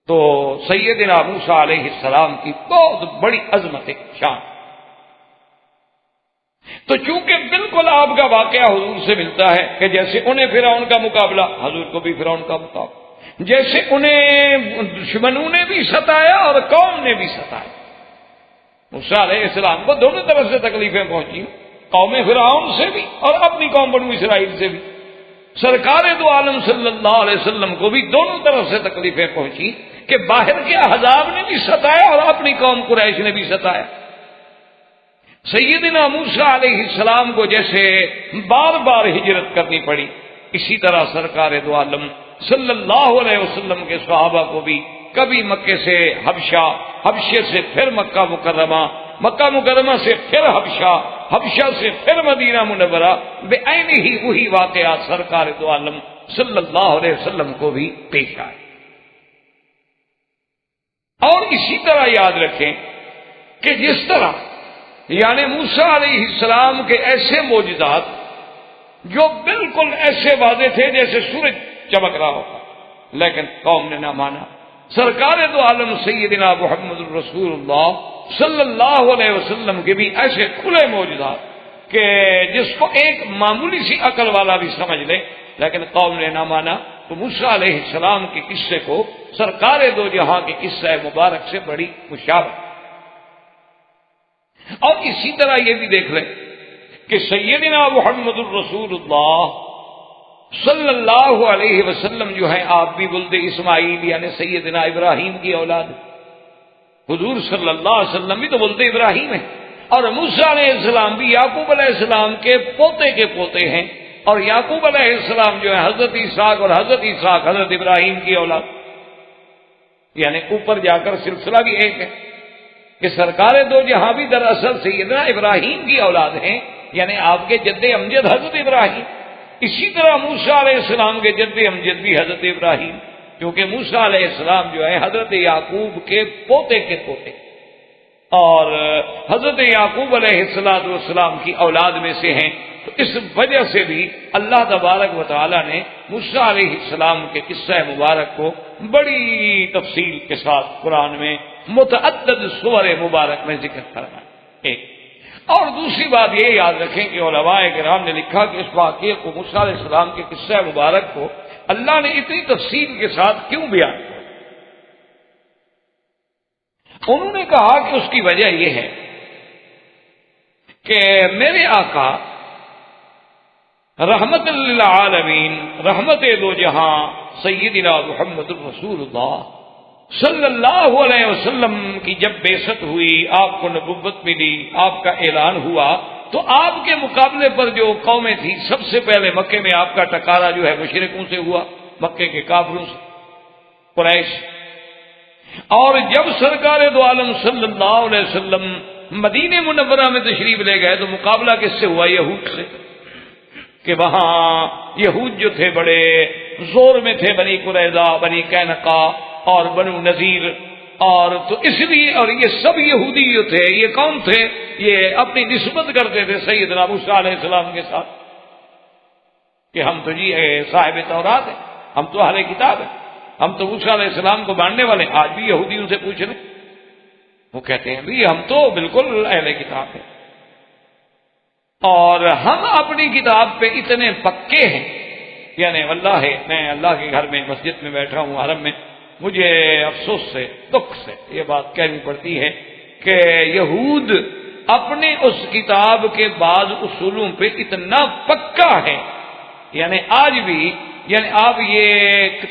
تو سیدنا موسیٰ علیہ السلام کی بہت بڑی عظمت شان. تو چونکہ بالکل آپ کا واقعہ حضور سے ملتا ہے کہ جیسے انہیں فرعون کا مقابلہ, حضور کو بھی فرعون کا مقابلہ, جیسے انہیں دشمنوں نے بھی ستایا اور قوم نے بھی ستایا. موسیٰ علیہ السلام کو دونوں طرف سے تکلیفیں پہنچی, قوم فرعون سے بھی اور اپنی قوم بنو اسرائیل سے بھی. سرکار دو عالم صلی اللہ علیہ وسلم کو بھی دونوں طرف سے تکلیفیں پہنچی کہ باہر کے احزاب نے بھی ستایا اور اپنی قوم قریش نے بھی ستایا. سیدنا موسیٰ علیہ السلام کو جیسے بار بار ہجرت کرنی پڑی, اسی طرح سرکار دو عالم صلی اللہ علیہ وسلم کے صحابہ کو بھی کبھی مکے سے حبشہ، حبشے سے پھر مکہ مکرمہ، مکہ مکرمہ سے پھر حبشہ، حبشہ سے پھر مدینہ منورہ، بے عین ہی وہی واقعات سرکار دو عالم صلی اللہ علیہ وسلم کو بھی پیش آئے۔ اور اسی طرح یاد رکھیں کہ جس طرح یعنی موسیٰ علیہ السلام کے ایسے معجزات جو بالکل ایسے واضح تھے جیسے سورج چمک رہا ہوگا، لیکن قوم نے نہ مانا۔ سرکار دو عالم سیدنا محمد الرسول اللہ صلی اللہ علیہ وسلم کے بھی ایسے کھلے معجزات کہ جس کو ایک معمولی سی عقل والا بھی سمجھ لے، لیکن قوم نے نہ مانا، تو موسیٰ علیہ السلام کے قصے کو سرکار دو جہاں کے قصہ مبارک سے بڑی مشابہت۔ اور اسی طرح یہ بھی دیکھ لیں کہ سیدنا محمد الرسول اللہ صلی اللہ علیہ وسلم جو ہیں آپ بھی ولد اسماعیل یعنی سیدنا ابراہیم کی اولاد، حضور صلی اللہ علیہ وسلم بھی تو ولد ابراہیم ہیں، اور موسیٰ علیہ السلام بھی یعقوب علیہ السلام کے پوتے پوتے ہیں، اور یعقوب علیہ السلام جو ہے حضرت اسحاق، اور حضرت اسحاق حضرت ابراہیم کی اولاد، یعنی اوپر جا کر سلسلہ بھی ایک ہے کہ سرکار دو جہاں بھی دراصل سیدنا ابراہیم کی اولاد ہیں، یعنی آپ کے جد امجد حضرت ابراہیم۔ اسی طرح موسیٰ علیہ السلام کے جد امجد بھی حضرت ابراہیم، کیونکہ موسیٰ علیہ السلام جو ہے حضرت یعقوب کے پوتے اور حضرت یعقوب علیہ السلام کی اولاد میں سے ہیں، تو اس وجہ سے بھی اللہ تبارک و تعالی نے موسیٰ علیہ السلام کے قصہ مبارک کو بڑی تفصیل کے ساتھ قرآن میں متعدد سور مبارک میں ذکر فرمایا۔ ایک اور دوسری بات یہ یاد رکھیں کہ علماء کرام نے لکھا کہ اس واقعے کو موسیٰ علیہ السلام کے قصہ مبارک کو اللہ نے اتنی تفصیل کے ساتھ کیوں بیان کیا؟ انہوں نے کہا کہ اس کی وجہ یہ ہے کہ میرے آقا رحمت للعالمین، رحمت دو جہاں سیدنا محمد الرسول اللہ صلی اللہ علیہ وسلم کی جب بعثت ہوئی، آپ کو نبوت ملی، آپ کا اعلان ہوا، تو آپ کے مقابلے پر جو قومیں تھیں سب سے پہلے مکے میں آپ کا ٹکارا جو ہے مشرکوں سے ہوا، مکے کے کافروں سے، قریش۔ اور جب سرکار دو عالم صلی اللہ علیہ وسلم مدینہ منورہ میں تشریف لے گئے تو مقابلہ کس سے ہوا؟ یہود سے، کہ وہاں یہود جو تھے بڑے زور میں تھے، بنی قریظہ، بنی قینقاع اور بنو نذیر، اور تو اس لیے، اور یہ سب یہودی جو تھے یہ کون تھے؟ یہ اپنی نسبت کرتے تھے سیدنا موسیٰ علیہ السلام کے ساتھ کہ ہم تو جی صاحب تورات ہیں، ہم تو اہل کتاب ہیں، ہم تو موسیٰ علیہ السلام کو ماننے والے ہیں۔ آج بھی یہودیوں سے پوچھ لیں، وہ کہتے ہیں بھی ہم تو بالکل اہل کتاب ہیں، اور ہم اپنی کتاب پہ اتنے پکے ہیں، یعنی واللہ ہے میں اللہ کے گھر میں مسجد میں بیٹھا ہوں حرم میں، مجھے افسوس سے دکھ سے یہ بات کہنی پڑتی ہے کہ یہود اپنے اس کتاب کے بعض اصولوں پہ اتنا پکا ہے، یعنی آج بھی، یعنی آپ یہ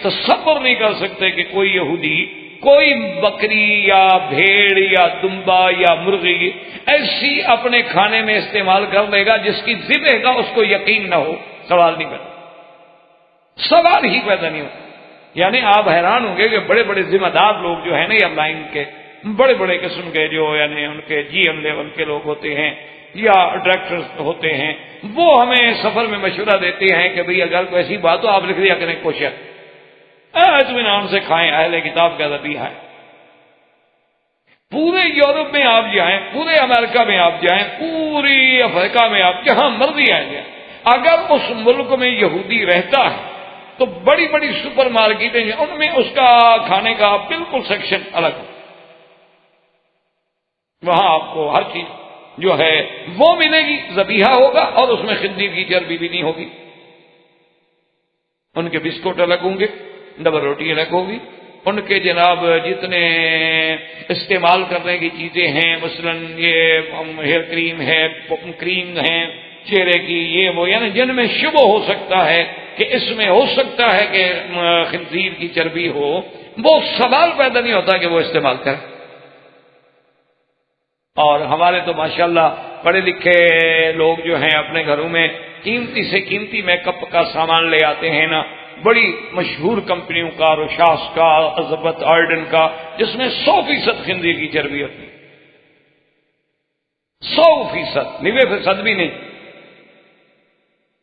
تصور نہیں کر سکتے کہ کوئی یہودی کوئی بکری یا بھیڑ یا دمبا یا مرغی ایسی اپنے کھانے میں استعمال کر لے گا جس کی ذبح کا اس کو یقین نہ ہو، سوال نہیں پیدا، سوال ہی پیدا نہیں ہوتا۔ یعنی آپ حیران ہوں گے کہ بڑے بڑے ذمہ دار لوگ جو ہیں نا یا لائن کے بڑے بڑے قسم کے جو یعنی ان کے جی ایم لیول کے لوگ ہوتے ہیں یا ڈائریکٹرز ہوتے ہیں، وہ ہمیں سفر میں مشورہ دیتے ہیں کہ بھئی اگر کوئی ایسی بات ہو آپ لکھ دیا کریں کوشش، اطمینان سے کھائیں، اہل کتاب کا ذبیحہ ہے۔ پورے یورپ میں آپ جائیں، پورے امریکہ میں آپ جائیں، پوری افریقہ میں آپ جہاں مرضی آئیں جائیں، اگر اس ملک میں یہودی رہتا ہے تو بڑی بڑی سپر مارکیٹیں ہیں، ان میں اس کا کھانے کا بالکل سیکشن الگ ہے، وہاں آپ کو ہر چیز جو ہے وہ ملے گی، ذبیحہ ہوگا، اور اس میں خنزیر کی چربی بھی نہیں ہوگی، ان کے بسکٹ الگ ہوں گے، ڈبل روٹی الگ ہوگی، ان کے جناب جتنے استعمال کرنے کی چیزیں ہیں، مثلا یہ ہیئر کریم ہے، کریم ہے چہرے کی، یہ وہ، یعنی جن میں شبہ ہو سکتا ہے کہ اس میں ہو سکتا ہے کہ خنزیر کی چربی ہو، وہ سوال پیدا نہیں ہوتا کہ وہ استعمال کریں۔ اور ہمارے تو ماشاءاللہ پڑھے لکھے لوگ جو ہیں اپنے گھروں میں قیمتی سے قیمتی میک اپ کا سامان لے آتے ہیں نا، بڑی مشہور کمپنیوں کا، روشاس کا، الزبتھ آرڈن کا، جس میں 100% خنزیر کی چربی ہوتی ہے، 100%، 90% بھی نہیں۔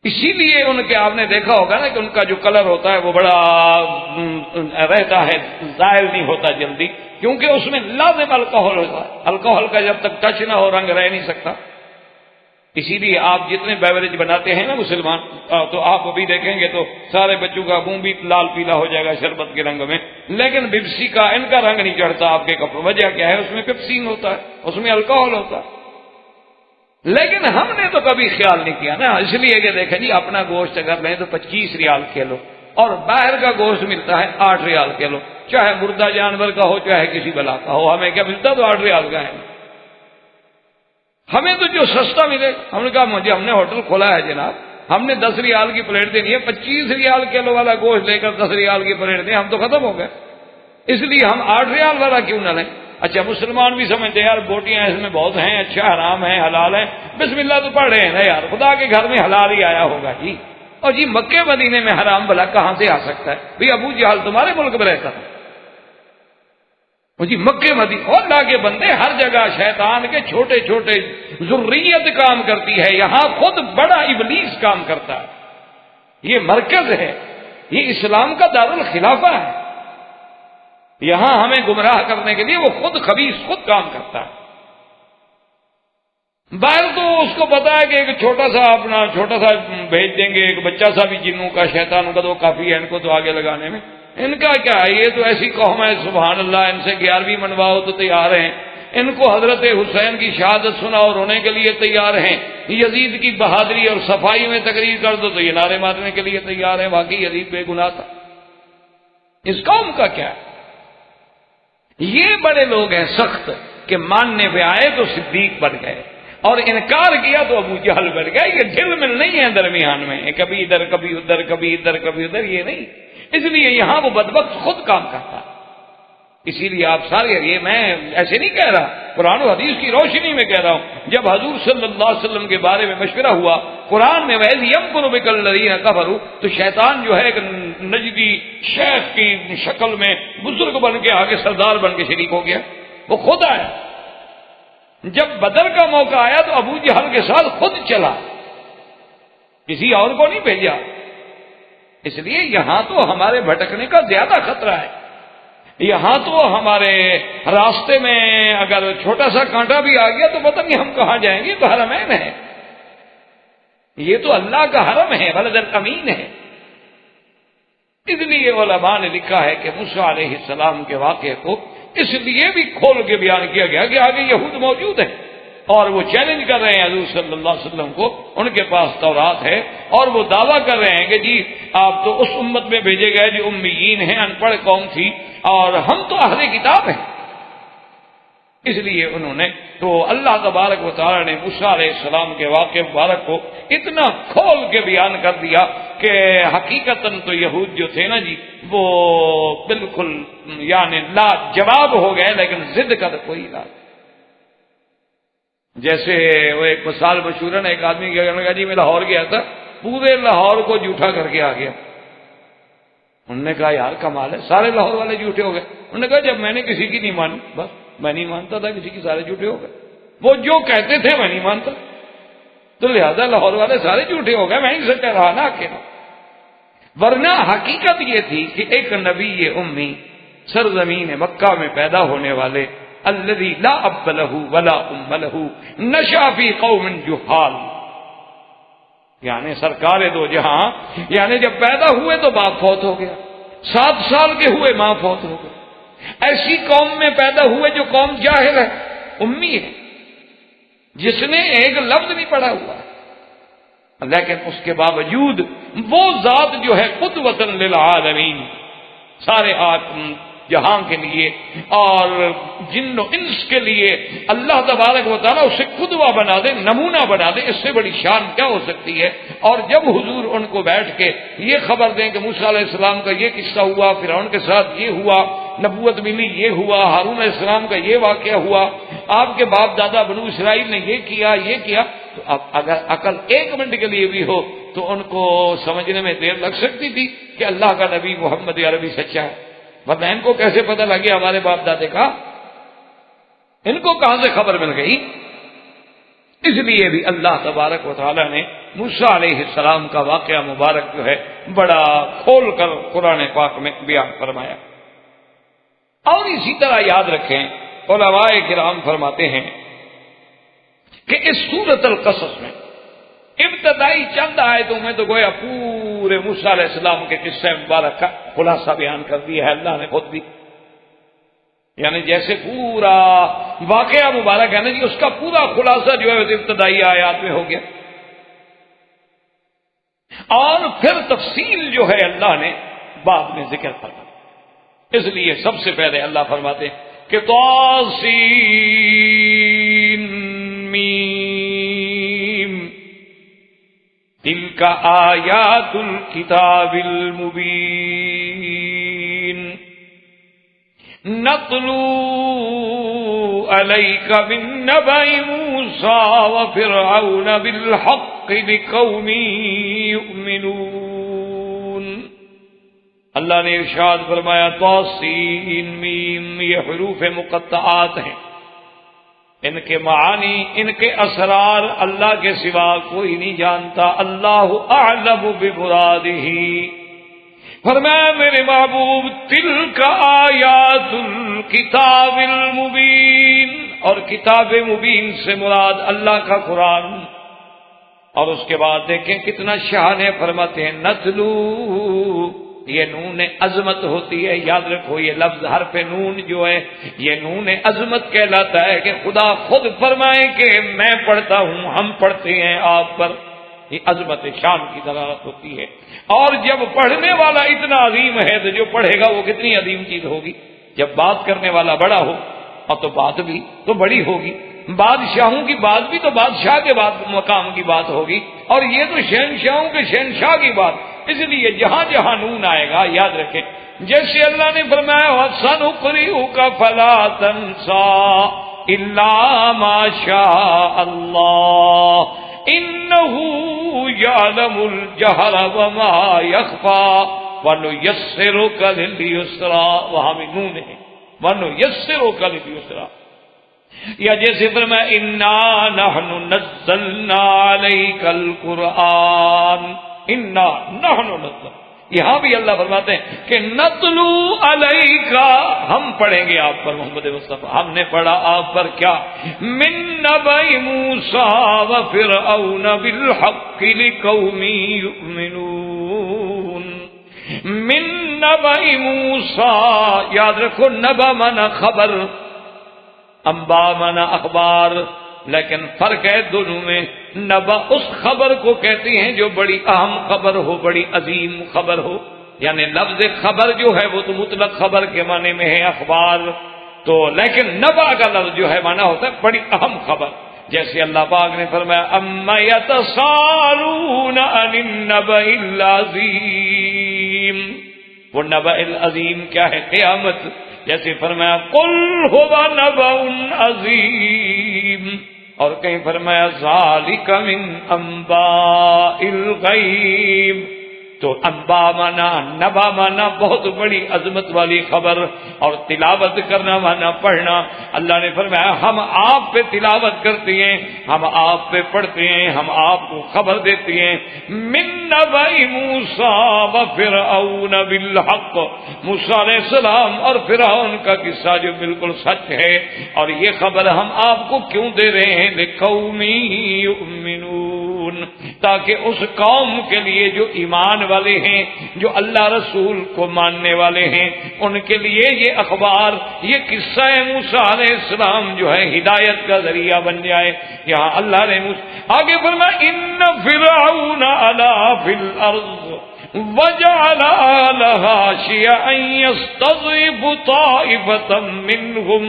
اسی لیے ان کے آپ نے دیکھا ہوگا نا کہ ان کا جو کلر ہوتا ہے وہ بڑا رہتا ہے، ظاہر نہیں ہوتا جلدی، کیونکہ اس میں لازم الکحل ہوتا ہے، الکحل کا جب تک ٹچ نہ ہو رنگ رہ نہیں سکتا۔ اسی لیے آپ جتنے بیوریج بناتے ہیں نا مسلمان، تو آپ ابھی دیکھیں گے تو سارے بچوں کا منہ بھی لال پیلا ہو جائے گا شربت کے رنگ میں، لیکن پیپسی کا ان کا رنگ نہیں چڑھتا آپ کے کپڑوں۔ وجہ کیا ہے؟ اس میں پیپسین ہوتا ہے، اس میں الکحل ہوتا ہے۔ لیکن ہم نے تو کبھی خیال نہیں کیا نا، اس لیے کہ دیکھیں جی اپنا گوشت اگر لیں تو 25 ریال کلو، اور باہر کا گوشت ملتا ہے 8 ریال کلو، چاہے مردہ جانور کا ہو چاہے کسی بلا کا ہو، ہمیں کیا ملتا تو 8 ریال کا ہے۔ ہمیں تو جو سستا ملے، ہم نے کہا مجھے، ہم نے ہوٹل کھولا ہے جناب، ہم نے 10 ریال کی پلیٹ دینی ہے، 25 ریال کلو والا گوشت لے کر 10 ریال کی پلیٹ دیں، ہم تو ختم ہو گئے، اس لیے ہم 8 ریال والا کیوں نہ لیں۔ اچھا مسلمان بھی سمجھتے ہیں یار بوٹیاں اس میں بہت ہیں، اچھا حرام ہے حلال ہے، بسم اللہ تو پڑھ رہے ہیں نا یار، خدا کے گھر میں حلال ہی آیا ہوگا جی، اور جی مکے مدینے میں حرام بھلا کہاں سے آ سکتا ہے؟ بھئی ابو جہل تمہارے ملک میں رہتا تھا، جی مکے مدینے، اور اللہ کے بندے ہر جگہ شیطان کے چھوٹے چھوٹے ذریت کام کرتی ہے، یہاں خود بڑا ابلیس کام کرتا ہے، یہ مرکز ہے، یہ اسلام کا دارالخلافہ ہے، یہاں ہمیں گمراہ کرنے کے لیے وہ خود خبیث خود کام کرتا ہے۔ باہر تو اس کو پتا ہے کہ ایک چھوٹا سا بھیج دیں گے، ایک بچہ سا بھی جنوں کا شیطانوں کا تو کافی ہے ان کو تو آگے لگانے میں، ان کا کیا ہے، یہ تو ایسی قوم ہے سبحان اللہ، ان سے 11ویں منواؤ تو تیار ہیں، ان کو حضرت حسین کی شہادت سناؤ رونے کے لیے تیار ہیں، یزید کی بہادری اور صفائی میں تقریر کر دو تو یہ نعرے مارنے کے لیے تیار ہیں، باقی یزید بے گناہ تھا۔ اس قوم کا کیا ہے؟ یہ بڑے لوگ ہیں سخت کہ ماننے پہ آئے تو صدیق بن گئے اور انکار کیا تو ابو جہل بن گئے، یہ ڈھل مل نہیں ہے درمیان میں، کبھی ادھر کبھی ادھر کبھی ادھر کبھی ادھر، یہ نہیں، اس لیے یہاں وہ بدبخت خود کام کرتا ہے۔ اسی لیے آپ سارے، یہ میں ایسے نہیں کہہ رہا، قرآن و حدیث کی روشنی میں کہہ رہا ہوں، جب حضور صلی اللہ علیہ وسلم کے بارے میں مشورہ ہوا قرآن میں وَإِذْ يَمْكُرُ بِكَ الَّذِينَ كَفَرُوا، تو شیطان جو ہے ایک نجدی شیخ کی شکل میں بزرگ بن کے آگے سردار بن کے شریک ہو گیا، وہ خود آیا۔ جب بدر کا موقع آیا تو ابو جہل کے ساتھ خود چلا، کسی اور کو نہیں بھیجا۔ اس لیے یہاں تو ہمارے بھٹکنے کا زیادہ خطرہ ہے، یہاں تو ہمارے راستے میں اگر چھوٹا سا کانٹا بھی آ گیا تو پتہ نہیں ہم کہاں جائیں گے، تو حرمین ہے، یہ تو اللہ کا حرم ہے، بلد الامین ہے۔ اس لیے علماء نے لکھا ہے کہ موسیٰ علیہ السلام کے واقعے کو اس لیے بھی کھول کے بیان کیا گیا کہ آگے یہود موجود ہیں اور وہ چیلنج کر رہے ہیں حضور صلی اللہ علیہ وسلم کو، ان کے پاس تورات ہے اور وہ دعویٰ کر رہے ہیں کہ جی آپ تو اس امت میں بھیجے گئے جو امیین ہیں، ان پڑھ قوم تھی، اور ہم تو اہل کتاب ہیں۔ اس لیے انہوں نے تو اللہ تبارک و تعالی نے موسیٰ علیہ السلام کے واقعے مبارک کو اتنا کھول کے بیان کر دیا کہ حقیقتاً تو یہود جو تھے نا جی وہ بالکل یعنی لا جواب ہو گئے، لیکن ضد کا تو کوئی علاج۔ جیسے وہ ایک مثال مشہور ہے نا، ایک آدمی کہا جی میں لاہور گیا تھا، پورے لاہور کو جھوٹا کر کے آ گیا۔ انہوں نے کہا یار کمال ہے، سارے لاہور والے جھوٹے ہو گئے۔ انہوں نے کہا جب میں نے کسی کی نہیں مانی، بس میں نہیں مانتا تھا کسی کی، سارے جھوٹے ہو گئے، وہ جو کہتے تھے میں نہیں مانتا، تو لہذا لاہور والے سارے جھوٹے ہو گئے، میں ہی سچا رہا نا اکیلا۔ ورنہ حقیقت یہ تھی کہ ایک نبی امی سرزمین مکہ میں پیدا ہونے والے، الذی لا اب لہ ولا ام لہ نشأ فی قوم جہال، یعنی سرکار دو جہاں، یعنی جب پیدا ہوئے تو باپ فوت ہو گیا، 7 سال کے ہوئے ماں فوت ہو گئی، ایسی قوم میں پیدا ہوئے جو قوم جاہل ہے، امی ہے، جس نے ایک لفظ نہیں پڑھا ہوا، لیکن اس کے باوجود وہ ذات جو ہے قدوۃ للعالمین، سارے جہاں کے لیے اور جن و انس کے لیے اللہ تبارک و تعالیٰ اسے قدوہ بنا دے، نمونہ بنا دے، اس سے بڑی شان کیا ہو سکتی ہے۔ اور جب حضور ان کو بیٹھ کے یہ خبر دیں کہ موسیٰ علیہ السلام کا یہ قصہ ہوا، فرعون کے ساتھ یہ ہوا، نبوت ملی یہ ہوا، ہارون علیہ السلام کا یہ واقعہ ہوا، آپ کے باپ دادا بنو اسرائیل نے یہ کیا، تو اب اگر عقل 1 منٹ کے لیے بھی ہو تو ان کو سمجھنے میں دیر لگ سکتی تھی کہ اللہ کا نبی محمد عربی سچا ہے، ورنہ ان کو کیسے پتہ لگ گیا ہمارے باپ دادے کا؟ ان کو کہاں سے خبر مل گئی؟ اس لیے بھی اللہ تبارک و تعالی نے موسیٰ علیہ السلام کا واقعہ مبارک جو ہے بڑا کھول کر قرآن پاک میں بیان فرمایا۔ اور اسی طرح یاد رکھیں، علماء کرام فرماتے ہیں کہ اس سورۃ القصص میں ابتدائی چند آیتوں میں تو گویا پورے موسیٰ علیہ السلام کے قصہ مبارک کا خلاصہ بیان کر دیا ہے اللہ نے خود بھی، یعنی جیسے پورا واقعہ مبارک ہے نا جی، اس کا پورا خلاصہ جو ہے ابتدائی آیات میں ہو گیا، اور پھر تفصیل جو ہے اللہ نے بعد میں ذکر فرمایا۔ اس لیے سب سے پہلے اللہ فرماتے ہیں کہ طاسین میم تلک آیات الکتاب المبین نتلو علیک من نبأ موسیٰ وفرعون بالحق لقوم یؤمنون۔ اللہ نے ارشاد فرمایا طاسین میم، یہ حروف مقطعات ہیں، ان کے معانی، ان کے اسرار اللہ کے سوا کوئی نہیں جانتا، اللہ اعلم بمرادہ۔ فرمایا میرے محبوب تلک آیات الکتاب المبین، اور کتاب مبین سے مراد اللہ کا قرآن۔ اور اس کے بعد دیکھیں کتنا شان ہے، فرماتے ہیں نتلو، یہ نون عظمت ہوتی ہے، یاد رکھو یہ لفظ حرف نون جو ہے یہ نون عظمت کہلاتا ہے کہ خدا خود فرمائے کہ میں پڑھتا ہوں، ہم پڑھتے ہیں آپ پر، یہ عظمت شان کی دلالت ہوتی ہے۔ اور جب پڑھنے والا اتنا عظیم ہے تو جو پڑھے گا وہ کتنی عظیم چیز ہوگی۔ جب بات کرنے والا بڑا ہو اور تو بات بھی تو بڑی ہوگی، بادشاہوں کی بات بھی تو بادشاہ کے بعد مقام کی بات ہوگی، اور یہ تو شہنشاہوں کے شہنشاہ کی بات۔ اس لیے جہاں جہاں نون آئے گا یاد رکھیں، جیسے اللہ نے فرمایا وَسَنُقْرِئُكَ فَلَا تَنسَى إِلَّا مَا شَاءَ اللَّهُ إِنَّهُ يَعْلَمُ الْجَهْرَ وَمَا يَخْفَى وَنُيَسِّرُكَ لِلْيُسْرَى، وہاں بھی نون ہے، وَنُيَسِّرُكَ لِلْيُسْرَى۔ یا جیسے فرمایا اِنَّا نَحْنُ نَزَّلْنَا عَلَيْكَ الْقُرْآنَ، اِنَّا نَحْنُ نَزَّلْنَا، یہاں بھی اللہ فرماتے ہیں کہ نتلو علیک، ہم پڑھیں گے آپ پر محمد مصطفیٰ، ہم نے پڑھا آپ پر کیا، من نبأ موسیٰ وفرعون بالحق لقوم یؤمنون۔ من نبأ موسیٰ، یاد رکھو نبأ مانا خبر، انباء مانا اخبار، لیکن فرق ہے دونوں میں۔ نبا اس خبر کو کہتے ہیں جو بڑی اہم خبر ہو، بڑی عظیم خبر ہو، یعنی لفظ خبر جو ہے وہ تو مطلق خبر کے معنی میں ہے اخبار تو، لیکن نبا کا لفظ جو ہے معنی ہوتا ہے بڑی اہم خبر۔ جیسے اللہ پاک نے فرمایا اما یتساءلون عن النبأ العظیم، وہ نبأ العظیم کیا ہے؟ قیامت۔ جیسے فرمایا قل هو نبأ عظیم، اور کہیں فرمایا ذالک من انباء الغیب، تو انباء مانا، نبا مانا بہت بڑی عظمت والی خبر، اور تلاوت کرنا مانا پڑھنا۔ اللہ نے فرمایا ہم آپ پہ تلاوت کرتے ہیں، ہم آپ پہ پڑھتے ہیں، ہم آپ کو خبر دیتے ہیں۔ من نبأ موسیٰ وفرعون بالحق، موسیٰ علیہ السلام اور فرعون کا قصہ جو بالکل سچ ہے، اور یہ خبر ہم آپ کو کیوں دے رہے ہیں؟ لقوم یؤمنون، تاکہ اس قوم کے لیے جو ایمان والے ہیں، جو اللہ رسول کو ماننے والے ہیں، ان کے لیے یہ اخبار، یہ قصہ موسیٰ علیہ السلام جو ہے ہدایت کا ذریعہ بن جائے۔ یہاں اللہ نے آگے فرمایا ان فرعون علا فی الارض وجعل اہلہا شیعا یستضعف طائفة منہم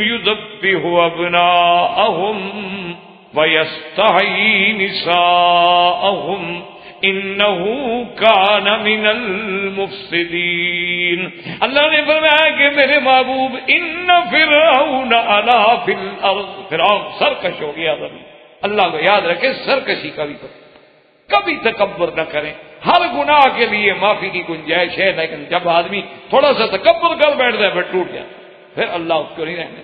یذبح ابناءہم وَيَسْتَحْيِي نِسَاءَهُمْ انہو کان من المفسدین۔ اللہ نے فرمایا کہ میرے محبوب ان فرعون علا فی الارض، فرعون سرکش ہو گیا زمین۔ اللہ کو یاد رکھے سرکشی کبھی تکبر نہ کریں۔ ہر گناہ کے لیے معافی کی گنجائش ہے، لیکن جب آدمی تھوڑا سا تکبر کر بیٹھ جائے پھر ٹوٹ جاتا، پھر اللہ اس کو نہیں رہنے۔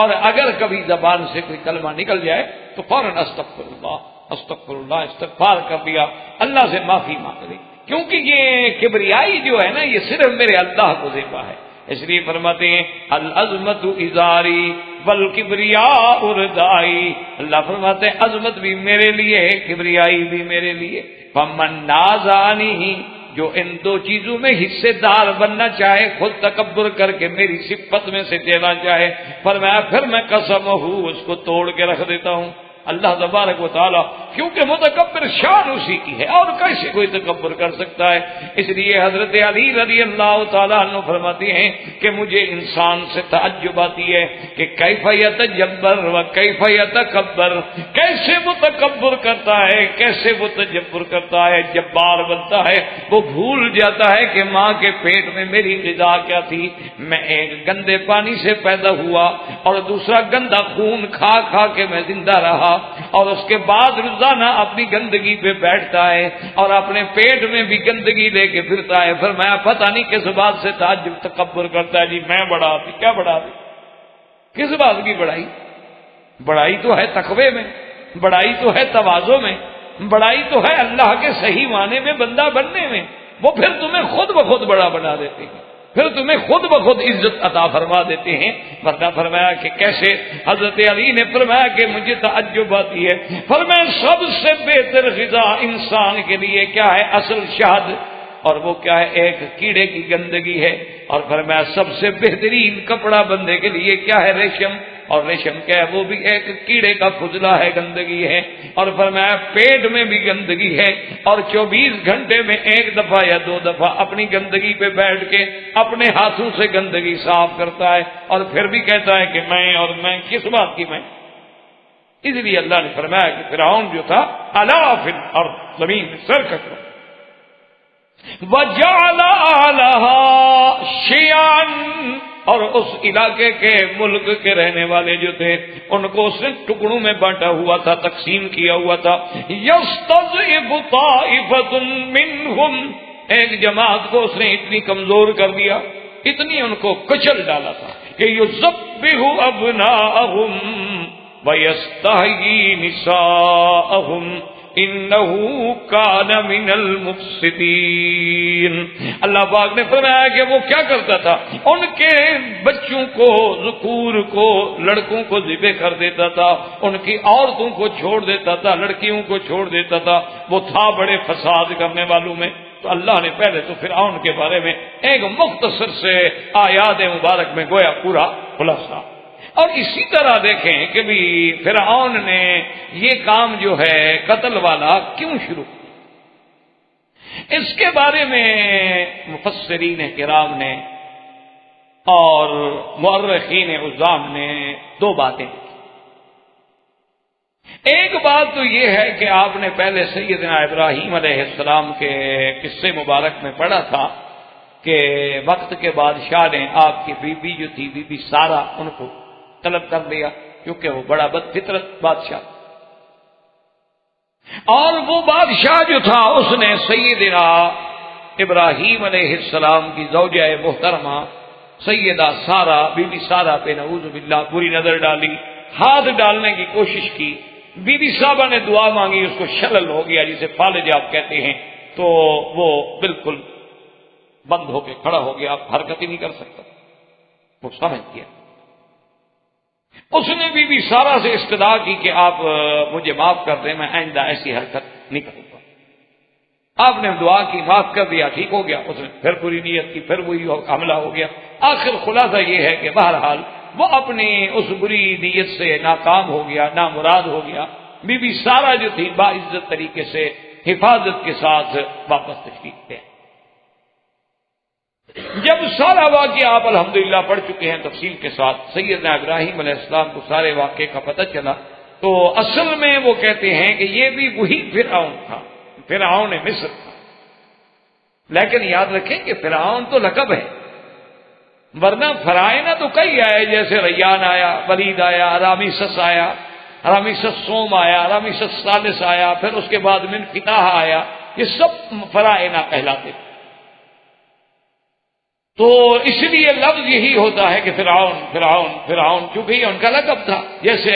اور اگر کبھی زبان سے کوئی کلمہ نکل جائے تو فوراً استغفر اللہ استغفار کر دیا، اللہ سے معافی مانگ لی، کیونکہ یہ کبریائی جو ہے نا، یہ صرف میرے اللہ کو زیبا ہے۔ اس لیے فرماتے ہیں العظمت ازاری والکبریاء ردائی، اللہ فرماتے ہیں عظمت بھی میرے لیے ہے، کبریائی بھی میرے لیے۔ فمن نازعنی، جو ان دو چیزوں میں حصے دار بننا چاہے، خود تکبر کر کے میری صفت میں سے دینا چاہے، فرمایا پھر میں قسم ہوں اس کو توڑ کے رکھ دیتا ہوں۔ اللہ تبارک و تعالیٰ، کیونکہ متکبر شان اسی کی ہے، اور کیسے کوئی تکبر کر سکتا ہے؟ اس لیے حضرت علی رضی اللہ تعالیٰ عنہ فرماتے ہیں کہ مجھے انسان سے تعجب آتی ہے کہ کیف یتجبر و کیف یتکبر، کیسے وہ تکبر کرتا ہے، کیسے وہ تجبر کرتا ہے، جبار بنتا ہے۔ وہ بھول جاتا ہے کہ ماں کے پیٹ میں میری غذا کیا تھی، میں ایک گندے پانی سے پیدا ہوا اور دوسرا گندا خون کھا کھا کے میں زندہ رہا، اور اس کے بعد روزانہ اپنی گندگی پہ بیٹھتا ہے اور اپنے پیٹ میں بھی گندگی لے کے پھرتا ہے۔ فرمایا پتہ نہیں کس بات سے تعجب تکبر کرتا ہے، جی میں بڑا تھی، کیا بڑا تھی؟ کس بات کی بڑائی؟ بڑائی تو ہے تقوی میں، بڑائی تو ہے تواضع میں، بڑائی تو ہے اللہ کے صحیح معنی میں بندہ بننے میں۔ وہ پھر تمہیں خود بخود بڑا بنا دیتے ہیں، پھر تمہیں خود بخود عزت عطا فرما دیتے ہیں۔ ورنہ فرمایا کہ کیسے، حضرت علی نے فرمایا کہ مجھے تعجب آتی ہے، فرمایا سب سے بہتر غذا انسان کے لیے کیا ہے؟ اصل شہد، اور وہ کیا ہے؟ ایک کیڑے کی گندگی ہے۔ اور فرمایا سب سے بہترین کپڑا بندے کے لیے کیا ہے؟ ریشم، اور ریشم کیا ہے؟ وہ بھی ایک کیڑے کا فضلہ ہے، گندگی ہے۔ اور فرمایا پیٹ میں بھی گندگی ہے، اور 24 گھنٹے میں ایک دفعہ یا 2 دفعہ اپنی گندگی پہ بیٹھ کے اپنے ہاتھوں سے گندگی صاف کرتا ہے، اور پھر بھی کہتا ہے کہ میں، اور میں کس بات کی میں؟ اس لیے اللہ نے فرمایا کہ فرعون جو تھا علا فی الارض، زمین میں سرکش ہو، وَجَعَلَ أَهْلَهَا شِيَعًا، اور اس علاقے کے ملک کے رہنے والے جو تھے ان کو اس نے ٹکڑوں میں بانٹا ہوا تھا، تقسیم کیا ہوا تھا۔ يَسْتَضْعِفُ طَائِفَةٌ مِّنْهُمْ، ایک جماعت کو اس نے اتنی کمزور کر دیا، اتنی ان کو کچل ڈالا تھا کہ يُذَبِّحُ أَبْنَاءَهُمْ وَيَسْتَحْيِي نِسَاءَهُمْ انہو کان من المفسدین۔ اللہ پاک نے فرمایا کہ وہ کیا کرتا تھا؟ ان کے بچوں کو، ذکور کو، لڑکوں کو ذبح کر دیتا تھا، ان کی عورتوں کو چھوڑ دیتا تھا، لڑکیوں کو چھوڑ دیتا تھا۔ وہ تھا بڑے فساد کرنے والوں میں۔ تو اللہ نے پہلے تو فرعون کے بارے میں ایک مختصر سے آیات مبارک میں گویا پورا خلاصہ، اور اسی طرح دیکھیں کہ بھی فرعون نے یہ کام جو ہے قتل والا کیوں شروع کیا، اس کے بارے میں مفسرین کرام نے اور مؤرخین عظام نے 2 باتیں کی۔ ایک بات تو یہ ہے کہ آپ نے پہلے سیدنا ابراہیم علیہ السلام کے قصے مبارک میں پڑھا تھا کہ وقت کے بادشاہ نے آپ کی بیوی جو تھی، بی بی سارہ، ان کو طلب کر لیا، کیونکہ وہ بڑا بد فطرت بادشاہ، اور وہ بادشاہ جو تھا اس نے سیدنا ابراہیم علیہ السلام کی زوجہ محترمہ سیدہ سارہ، بی بی سارہ پہ نعوذ باللہ بری نظر ڈالی، ہاتھ ڈالنے کی کوشش کی۔ بی بی صاحبہ نے دعا مانگی، اس کو شلل ہو گیا، جسے فالج آپ کہتے ہیں، تو وہ بالکل بند ہو کے کھڑا ہو گیا، آپ حرکت ہی نہیں کر سکتا۔ وہ سمجھ گیا، اس نے بی بی سارہ سے استدعا کی کہ آپ مجھے معاف کر دیں، میں آئندہ ایسی حرکت نہیں کروں گا۔ آپ نے دعا کی، معاف کر دیا، ٹھیک ہو گیا۔ اس نے پھر بری نیت کی، پھر وہی حملہ ہو گیا۔ آخر خلاصہ یہ ہے کہ بہرحال وہ اپنی اس بری نیت سے ناکام ہو گیا، نامراد ہو گیا۔ بی بی سارہ جو تھی باعزت طریقے سے حفاظت کے ساتھ واپس تشریف لے۔ جب سارا واقعہ آپ الحمدللہ پڑھ چکے ہیں تفصیل کے ساتھ، سیدنا ابراہیم علیہ السلام کو سارے واقعے کا پتہ چلا، تو اصل میں وہ کہتے ہیں کہ یہ بھی وہی فرعون تھا فرعون مصر تھا، لیکن یاد رکھیں کہ فرعون تو لقب ہے، ورنہ فرائنہ تو کئی آئے، جیسے ریان آیا، ولید آیا، رامسس آیا، رامسس سوم آیا، رامسس ثالث آیا، پھر اس کے بعد من فتح آیا، یہ سب فرائنہ کہلاتے تھے۔ تو اس لیے لفظ یہی ہوتا ہے کہ فرعون فرعون فرعون، چونکہ یہ ان کا لقب تھا۔ جیسے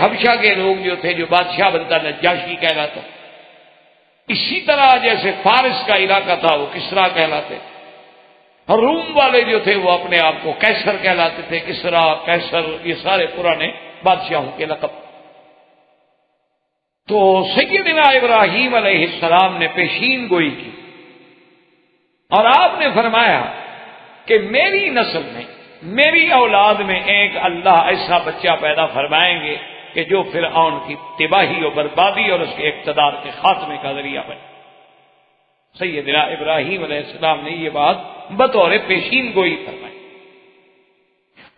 حبشہ کے لوگ جو تھے، جو بادشاہ بنتا نجاشی کہلاتا، اسی طرح جیسے فارس کا علاقہ تھا وہ کسرا کہلاتے، اور روم والے جو تھے وہ اپنے آپ کو کیسر کہلاتے تھے، کسرا، کیسر، یہ سارے پرانے بادشاہوں کے لقب۔ تو سیدنا ابراہیم علیہ السلام نے پیشین گوئی کی اور آپ نے فرمایا کہ میری نسل میں، میری اولاد میں ایک اللہ ایسا بچہ پیدا فرمائیں گے کہ جو فرعون کی تباہی و بربادی اور اس کے اقتدار کے خاتمے کا ذریعہ بنے۔ سیدنا ابراہیم علیہ السلام نے یہ بات بطور پیشین گوئی فرمائی۔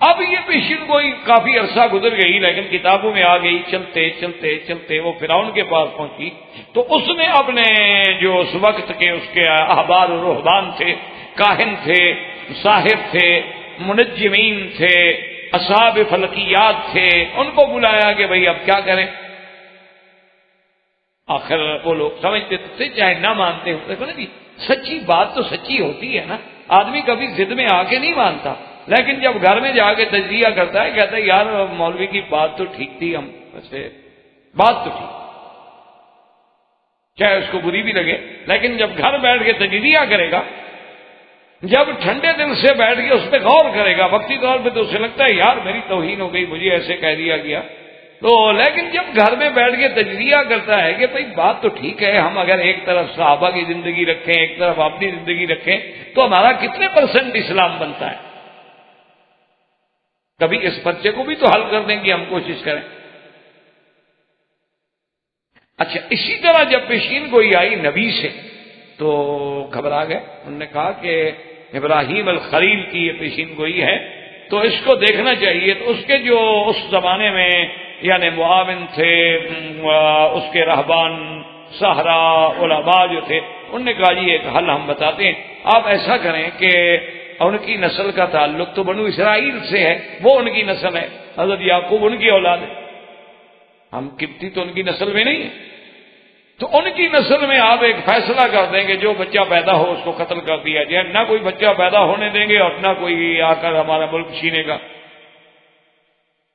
اب یہ پیشین گوئی کافی عرصہ گزر گئی، لیکن کتابوں میں آ گئی، چلتے چلتے چلتے وہ فرعون کے پاس پہنچی، تو اس نے اپنے جو اس وقت کے اس کے احبار و رہبان تھے، کاہن تھے، صاحب تھے، منجمین تھے، اصحاب فلکیات تھے، ان کو بلایا کہ بھئی اب کیا کریں۔ آخر وہ لوگ سمجھتے تھے چاہے نہ مانتے ہو، دیکھو نا جی، سچی بات تو سچی ہوتی ہے نا، آدمی کبھی ضد میں آ کے نہیں مانتا، لیکن جب گھر میں جا کے تجزیہ کرتا ہے، کہتا ہے یار مولوی کی بات تو ٹھیک تھی، ہم ویسے بات تو ٹھیک، چاہے اس کو بری بھی لگے، لیکن جب گھر بیٹھ کے تجزیہ کرے گا، جب ٹھنڈے دل سے بیٹھ کے اس پہ غور کرے گا، وقتی طور پہ تو اسے لگتا ہے یار میری توہین ہو گئی، مجھے ایسے کہہ دیا گیا، تو لیکن جب گھر میں بیٹھ کے تجزیہ کرتا ہے کہ بھئی بات تو ٹھیک ہے، ہم اگر ایک طرف صحابہ کی زندگی رکھیں، ایک طرف اپنی زندگی رکھیں، تو ہمارا کتنے % اسلام بنتا ہے؟ کبھی اس پرچے کو بھی تو حل کرنے کی ہم کوشش کریں۔ اچھا، اسی طرح جب پیشین گوئی آئی نبی سے تو گھبرا گئے، انہوں نے کہا کہ ابراہیم الخلیل کی یہ پیشین گوئی ہے تو اس کو دیکھنا چاہیے۔ تو اس کے جو اس زمانے میں یعنی معاون تھے، اس کے رہبان، سہرا، علماء جو تھے، انہوں نے کہا جی ایک حل ہم بتاتے ہیں، آپ ایسا کریں کہ ان کی نسل کا تعلق تو بنو اسرائیل سے ہے، وہ ان کی نسل ہے، حضرت یعقوب ان کی اولاد ہے، ہم قبطی تو ان کی نسل میں نہیں ہے، تو ان کی نسل میں آپ ایک فیصلہ کر دیں کہ جو بچہ پیدا ہو اس کو قتل کر دیا جائے، نہ کوئی بچہ پیدا ہونے دیں گے اور نہ کوئی آ کر ہمارا ملک چھینے گا۔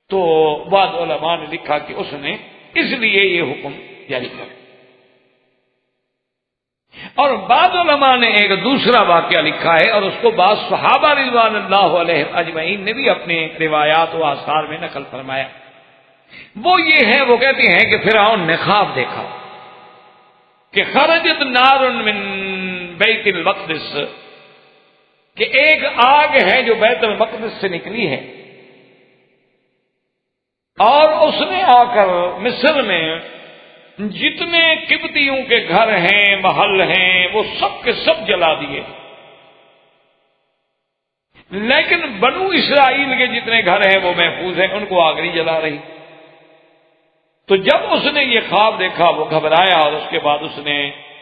تو بعض علماء نے لکھا کہ اس نے اس لیے یہ حکم جاری کر، اور بعض علماء نے ایک دوسرا واقعہ لکھا ہے اور اس کو بعض صحابہ رضوان اللہ علیہ اجمعین نے بھی اپنے روایات و آثار میں نقل فرمایا۔ وہ یہ ہے، وہ کہتے ہیں کہ فرعون نے خواب دیکھا کہ خرجت نار من بیت المقدس، کہ ایک آگ ہے جو بیت المقدس سے نکلی ہے، اور اس نے آ کر مصر میں جتنے قبطیوں کے گھر ہیں، محل ہیں، وہ سب کے سب جلا دیے، لیکن بنو اسرائیل کے جتنے گھر ہیں وہ محفوظ ہیں، ان کو آگ نہیں جلا رہی۔ تو جب اس نے یہ خواب دیکھا وہ گھبرایا، اور اس کے بعد اس نے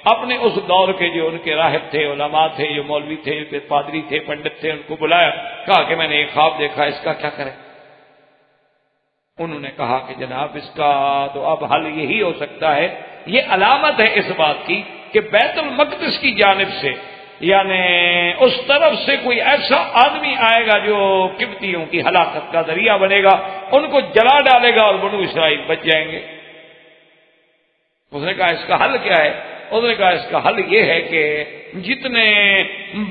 اپنے اس دور کے جو ان کے راہب تھے، علماء تھے، جو مولوی تھے، پادری تھے، پنڈت تھے، ان کو بلایا، کہا کہ میں نے یہ خواب دیکھا، اس کا کیا کریں؟ انہوں نے کہا کہ جناب اس کا تو اب حل یہی ہو سکتا ہے، یہ علامت ہے اس بات کی کہ بیت المقدس کی جانب سے یعنی اس طرف سے کوئی ایسا آدمی آئے گا جو قبطیوں کی ہلاکت کا ذریعہ بنے گا، ان کو جلا ڈالے گا اور بنو اسرائیل بچ جائیں گے۔ اس نے کہا اس کا حل کیا ہے؟ اس نے کہا اس کا حل یہ ہے کہ جتنے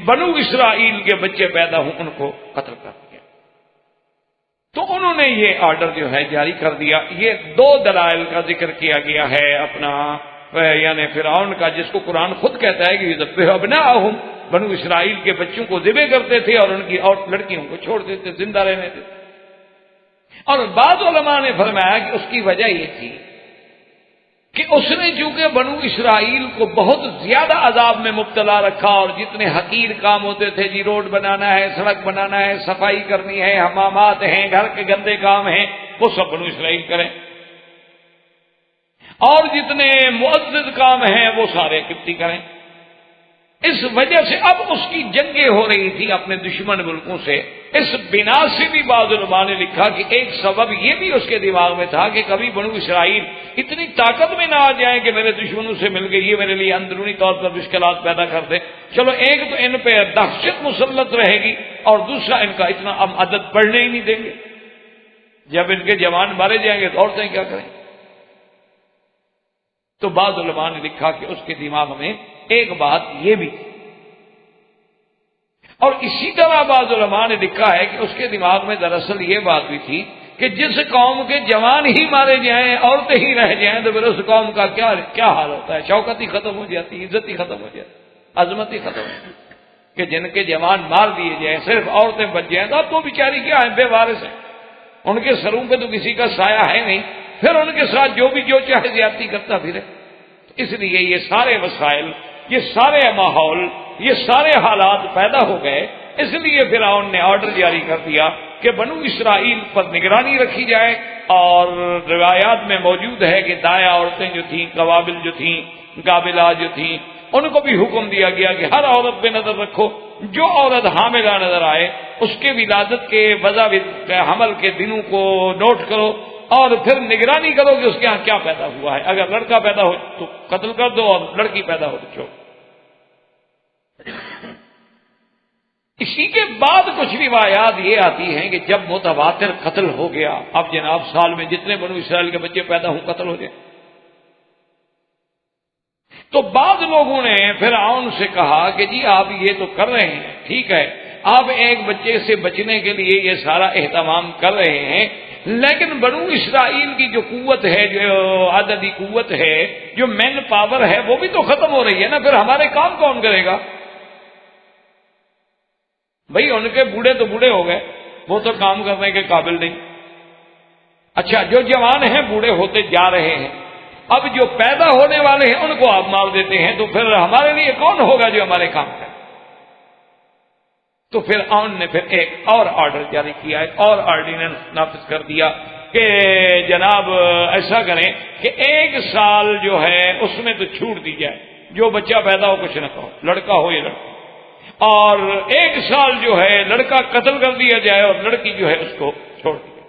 بنو اسرائیل کے بچے پیدا ہوں ان کو قتل کر دیا۔ تو انہوں نے یہ آرڈر جو ہے جاری کر دیا۔ یہ دو دلائل کا ذکر کیا گیا ہے اپنا یعنی فرعون کا، جس کو قرآن خود کہتا ہے کہ یذبح ابناءہم، بنو اسرائیل کے بچوں کو ذبح کرتے تھے اور ان کی اور لڑکیوں کو چھوڑ دیتے، زندہ رہنے دیتے۔ اور بعض علماء نے فرمایا کہ اس کی وجہ یہ تھی کہ اس نے چونکہ بنو اسرائیل کو بہت زیادہ عذاب میں مبتلا رکھا، اور جتنے حقیر کام ہوتے تھے، جی روڈ بنانا ہے، سڑک بنانا ہے، صفائی کرنی ہے، حمامات ہیں، گھر کے گندے کام ہیں، وہ سب بنو اسرائیل کریں۔ اور جتنے معزز کام ہیں وہ سارے قبطی کریں۔ اس وجہ سے اب اس کی جنگیں ہو رہی تھی اپنے دشمن ملکوں سے۔ اس بنا سے بھی بعض علماء نے لکھا کہ ایک سبب یہ بھی اس کے دماغ میں تھا کہ کبھی بنو اسرائیل اتنی طاقت میں نہ آ جائیں کہ میرے دشمنوں سے مل گئی، یہ میرے لیے اندرونی طور پر مشکلات پیدا کر دیں۔ چلو ایک تو ان پہ دہشت مسلط رہے گی، اور دوسرا ان کا اتنا اب عدد بڑھنے ہی نہیں دیں گے۔ جب ان کے جوان مارے جائیں گے تو عورتیں کیا کریں؟ تو بعض علماء نے لکھا کہ اس کے دماغ میں ایک بات یہ بھی، اور اسی طرح بعض علماء نے لکھا ہے کہ اس کے دماغ میں دراصل یہ بات بھی تھی کہ جس قوم کے جوان ہی مارے جائیں، عورتیں ہی رہ جائیں، تو پھر اس قوم کا کیا حال ہوتا ہے؟ شوکت ہی ختم ہو جاتی، عزت ہی ختم ہو جاتی، عظمت ہی ختم ہو جاتی۔ کہ جن کے جوان مار دیے جائیں، صرف عورتیں بچ جائیں، تو اب تو بیچاری کیا ہے، بے وارث ہیں، ان کے سروں پہ تو کسی کا سایہ ہے نہیں، پھر ان کے ساتھ جو بھی جو چاہے زیادتی کرتا پھرے۔ اس لیے یہ سارے وسائل، یہ سارے ماحول، یہ سارے حالات پیدا ہو گئے۔ اس لیے فرعون نے آرڈر جاری کر دیا کہ بنو اسرائیل پر نگرانی رکھی جائے، اور روایات میں موجود ہے کہ دایا عورتیں جو تھیں، قوابل جو تھیں، قابلہ جو تھیں، ان کو بھی حکم دیا گیا کہ ہر عورت پہ نظر رکھو، جو عورت حاملہ نظر آئے اس کے ولادت کے وضع حمل کے دنوں کو نوٹ کرو، اور پھر نگرانی کرو کہ اس کے ہاں کیا پیدا ہوا ہے۔ اگر لڑکا پیدا ہو تو قتل کر دو، اور لڑکی پیدا ہو تو چھوڑ۔ اسی کے بعد کچھ روایات یہ آتی ہیں کہ جب متواتر قتل ہو گیا، اب جناب سال میں جتنے بنو اسرائیل کے بچے پیدا ہوں قتل ہو جائیں، تو بعض لوگوں نے فرعون سے کہا کہ جی آپ یہ تو کر رہے ہیں، ٹھیک ہے، آپ ایک بچے سے بچنے کے لیے یہ سارا اہتمام کر رہے ہیں، لیکن بنو اسرائیل کی جو قوت ہے، جو عددی قوت ہے، جو مین پاور ہے، وہ بھی تو ختم ہو رہی ہے نا، پھر ہمارے کام کون کرے گا؟ بھئی ان کے بوڑھے تو بوڑھے ہو گئے، وہ تو کام کرنے کے قابل نہیں۔ اچھا، جو جوان ہیں بوڑھے ہوتے جا رہے ہیں، اب جو پیدا ہونے والے ہیں ان کو آپ مار دیتے ہیں، تو پھر ہمارے لیے کون ہوگا جو ہمارے کام کرے؟ تو فرعون نے پھر ایک اور آرڈر جاری کیا، ایک اور آرڈیننس نافذ کر دیا کہ جناب ایسا کریں کہ 1 سال جو ہے اس میں تو چھوٹ دی جائے، جو بچہ پیدا ہو کچھ نہ کہو، لڑکا ہو یا لڑکی، اور 1 سال جو ہے لڑکا قتل کر دیا جائے اور لڑکی جو ہے اس کو چھوڑ دی جائے۔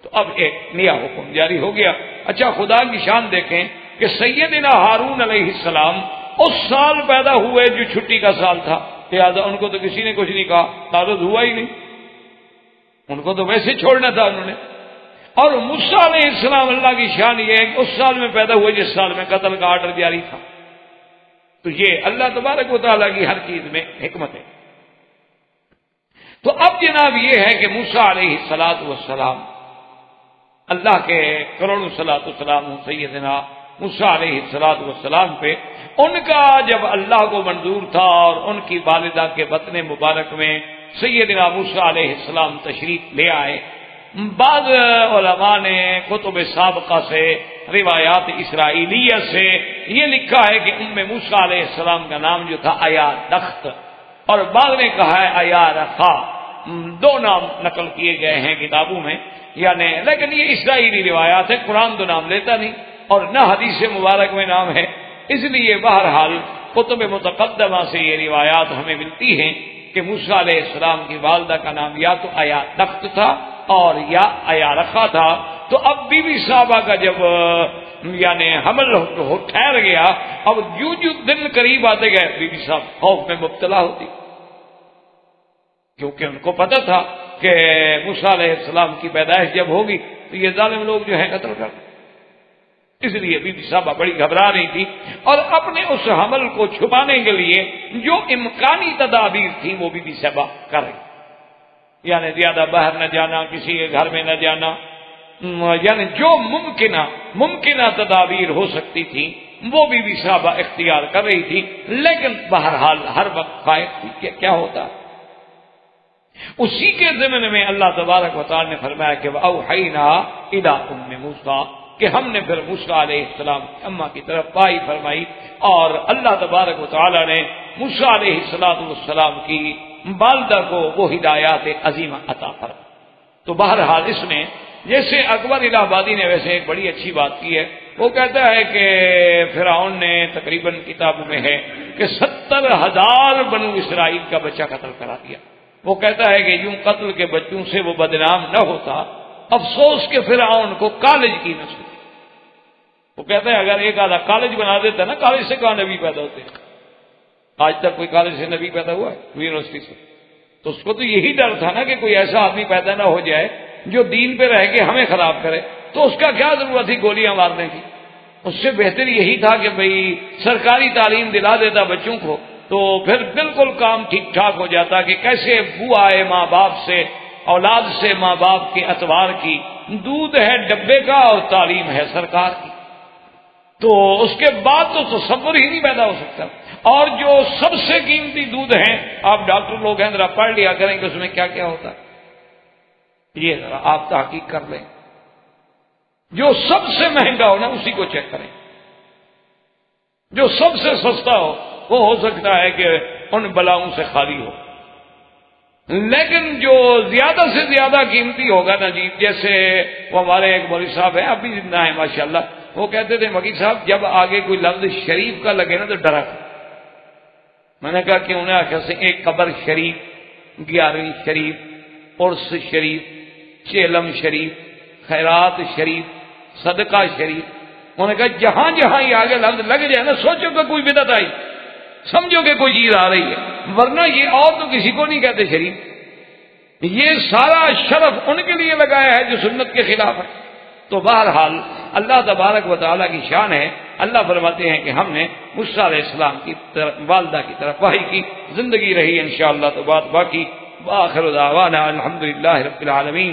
تو اب ایک نیا حکم جاری ہو گیا۔ اچھا، خدا کی شان دیکھیں کہ سیدنا ہارون علیہ السلام اس سال پیدا ہوئے جو چھٹی کا سال تھا، لہٰذا ان کو تو کسی نے کچھ نہیں کہا، تعرض ہوا ہی نہیں، ان کو تو ویسے چھوڑنا تھا انہوں نے۔ اور موسیٰ علیہ السلام، اللہ کی شان یہ ہے کہ اس سال میں پیدا ہوئے جس سال میں قتل کا آرڈر جاری تھا۔ تو یہ اللہ تبارک و تعالیٰ کی ہر چیز میں حکمت ہے۔ تو اب جناب یہ ہے کہ موسیٰ علیہ السلام، اللہ کے کروڑوں صلاۃ والسلام سیدنا موسیٰ علیہ السلام پہ، ان کا جب اللہ کو منظور تھا اور ان کی والدہ کے بطن مبارک میں سیدنا موسیٰ علیہ السلام تشریف لے آئے، بعض علماء نے کتب سابقہ سے، روایات اسرائیلیہ سے یہ لکھا ہے کہ موسیٰ علیہ السلام کا نام جو تھا ایارخت، اور بعض نے کہا ہے ایارخا، 2 نام نقل کیے گئے ہیں کتابوں میں، یعنی لیکن یہ اسرائیلی روایات ہے، قرآن تو نام لیتا نہیں اور نہ حدیث مبارک میں نام ہے، اس لیے بہرحال کتب متقدمہ سے یہ روایات ہمیں ملتی ہیں کہ موسیٰ علیہ السلام کی والدہ کا نام یا تو ایارخت تھا اور یا ایارخا تھا۔ تو اب بی بی صاحبہ کا جب یعنی حمل ٹھہر گیا، اب جو دن قریب آتے گئے بی بی صاحب خوف میں مبتلا ہوتی، کیونکہ ان کو پتہ تھا کہ موسیٰ علیہ السلام کی پیدائش جب ہوگی تو یہ ظالم لوگ جو ہیں قتل کر دیں۔ اس لیے بی بی صاحبہ بڑی گھبرا رہی تھی، اور اپنے اس حمل کو چھپانے کے لیے جو امکانی تدابیر تھی وہ بی بی صاحبہ کر رہی، یعنی زیادہ باہر نہ جانا، کسی کے گھر میں نہ جانا، یعنی جو ممکنہ تدابیر ہو سکتی تھی وہ بی بی صاحبہ اختیار کر رہی تھی، لیکن بہرحال ہر وقت خائف تھی کہ کیا ہوتا۔ اسی کے ضمن میں اللہ تبارک و تعالی نے فرمایا کہ وَأَوْحَيْنَا إِلَىٰ أُمِّ مُوسَىٰ، کہ ہم نے پھر موسیٰ علیہ السلام کی اماں کی طرف پائی فرمائی، اور اللہ تبارک و تعالی نے موسیٰ علیہ السلام کی والدہ کو وہ ہدایات عظیمہ عطا فرمائی۔ تو بہرحال اس میں جیسے اکبر الہ آبادی نے ویسے ایک بڑی اچھی بات کی ہے وہ کہتا ہے کہ فرعون نے تقریباً کتاب میں ہے کہ 70,000 بنو اسرائیل کا بچہ قتل کرا دیا۔ وہ کہتا ہے کہ یوں قتل کے بچوں سے وہ بدنام نہ ہوتا، افسوس کہ فرعون کو کالج کی نسل۔ وہ کہتا ہے اگر ایک آدھا کالج بنا دیتا نا، کالج سے کہاں نبی پیدا ہوتے ہیں؟ آج تک کوئی کالج سے نبی پیدا ہوا ہے یونیورسٹی سے؟ تو اس کو تو یہی ڈر تھا نا کہ کوئی ایسا آدمی پیدا نہ ہو جائے جو دین پہ رہ کے ہمیں خراب کرے، تو اس کا کیا ضرورت تھی گولیاں مارنے کی؟ اس سے بہتر یہی تھا کہ بھئی سرکاری تعلیم دلا دیتا بچوں کو، تو پھر بالکل کام ٹھیک ٹھاک ہو جاتا کہ کیسے بو آئے ماں باپ سے، اولاد سے ماں باپ کے اتوار کی، دودھ ہے ڈبے کا اور تعلیم ہے سرکار کی۔ تو اس کے بعد تو تصور ہی نہیں پیدا ہو سکتا۔ اور جو سب سے قیمتی دودھ ہیں، آپ ڈاکٹر لوگ ہیں ذرا پڑھ لیا کریں کہ اس میں کیا کیا ہوتا ہے، یہ ذرا آپ تحقیق کر لیں۔ جو سب سے مہنگا ہو نا اسی کو چیک کریں، جو سب سے سستا ہو سکتا ہے کہ ان بلاؤں سے خالی ہو، لیکن جو زیادہ سے زیادہ قیمتی ہوگا نا جی، جیسے وہ ہمارے ایک مولوی صاحب ہیں، ابھی زندہ ہیں ماشاءاللہ، وہ کہتے تھے مکی صاحب جب آگے کوئی لفظ شریف کا لگے نا تو ڈرا۔ میں نے کہا کہ انہیں آخر سے ایک قبر شریف، 11ویں شریف، عرس شریف، چیلم شریف، خیرات شریف، صدقہ شریف، انہوں نے کہا جہاں جہاں یہ آگے لفظ لگ جائے نا سوچو کہ کوئی بدعت آئی، سمجھو کہ کوئی چیز آ رہی ہے، ورنہ یہ اور تو کسی کو نہیں کہتے شریف۔ یہ سارا شرف ان کے لیے لگایا ہے جو سنت کے خلاف ہے۔ تو بہرحال اللہ تبارک و تعالیٰ کی شان ہے، اللہ فرماتے ہیں کہ ہم نے موسیٰ علیہ السلام کی والدہ کی طرف وحی کی، زندگی رہی انشاءاللہ تو بات باقی۔ وآخر دعوانا الحمدللہ رب العالمین۔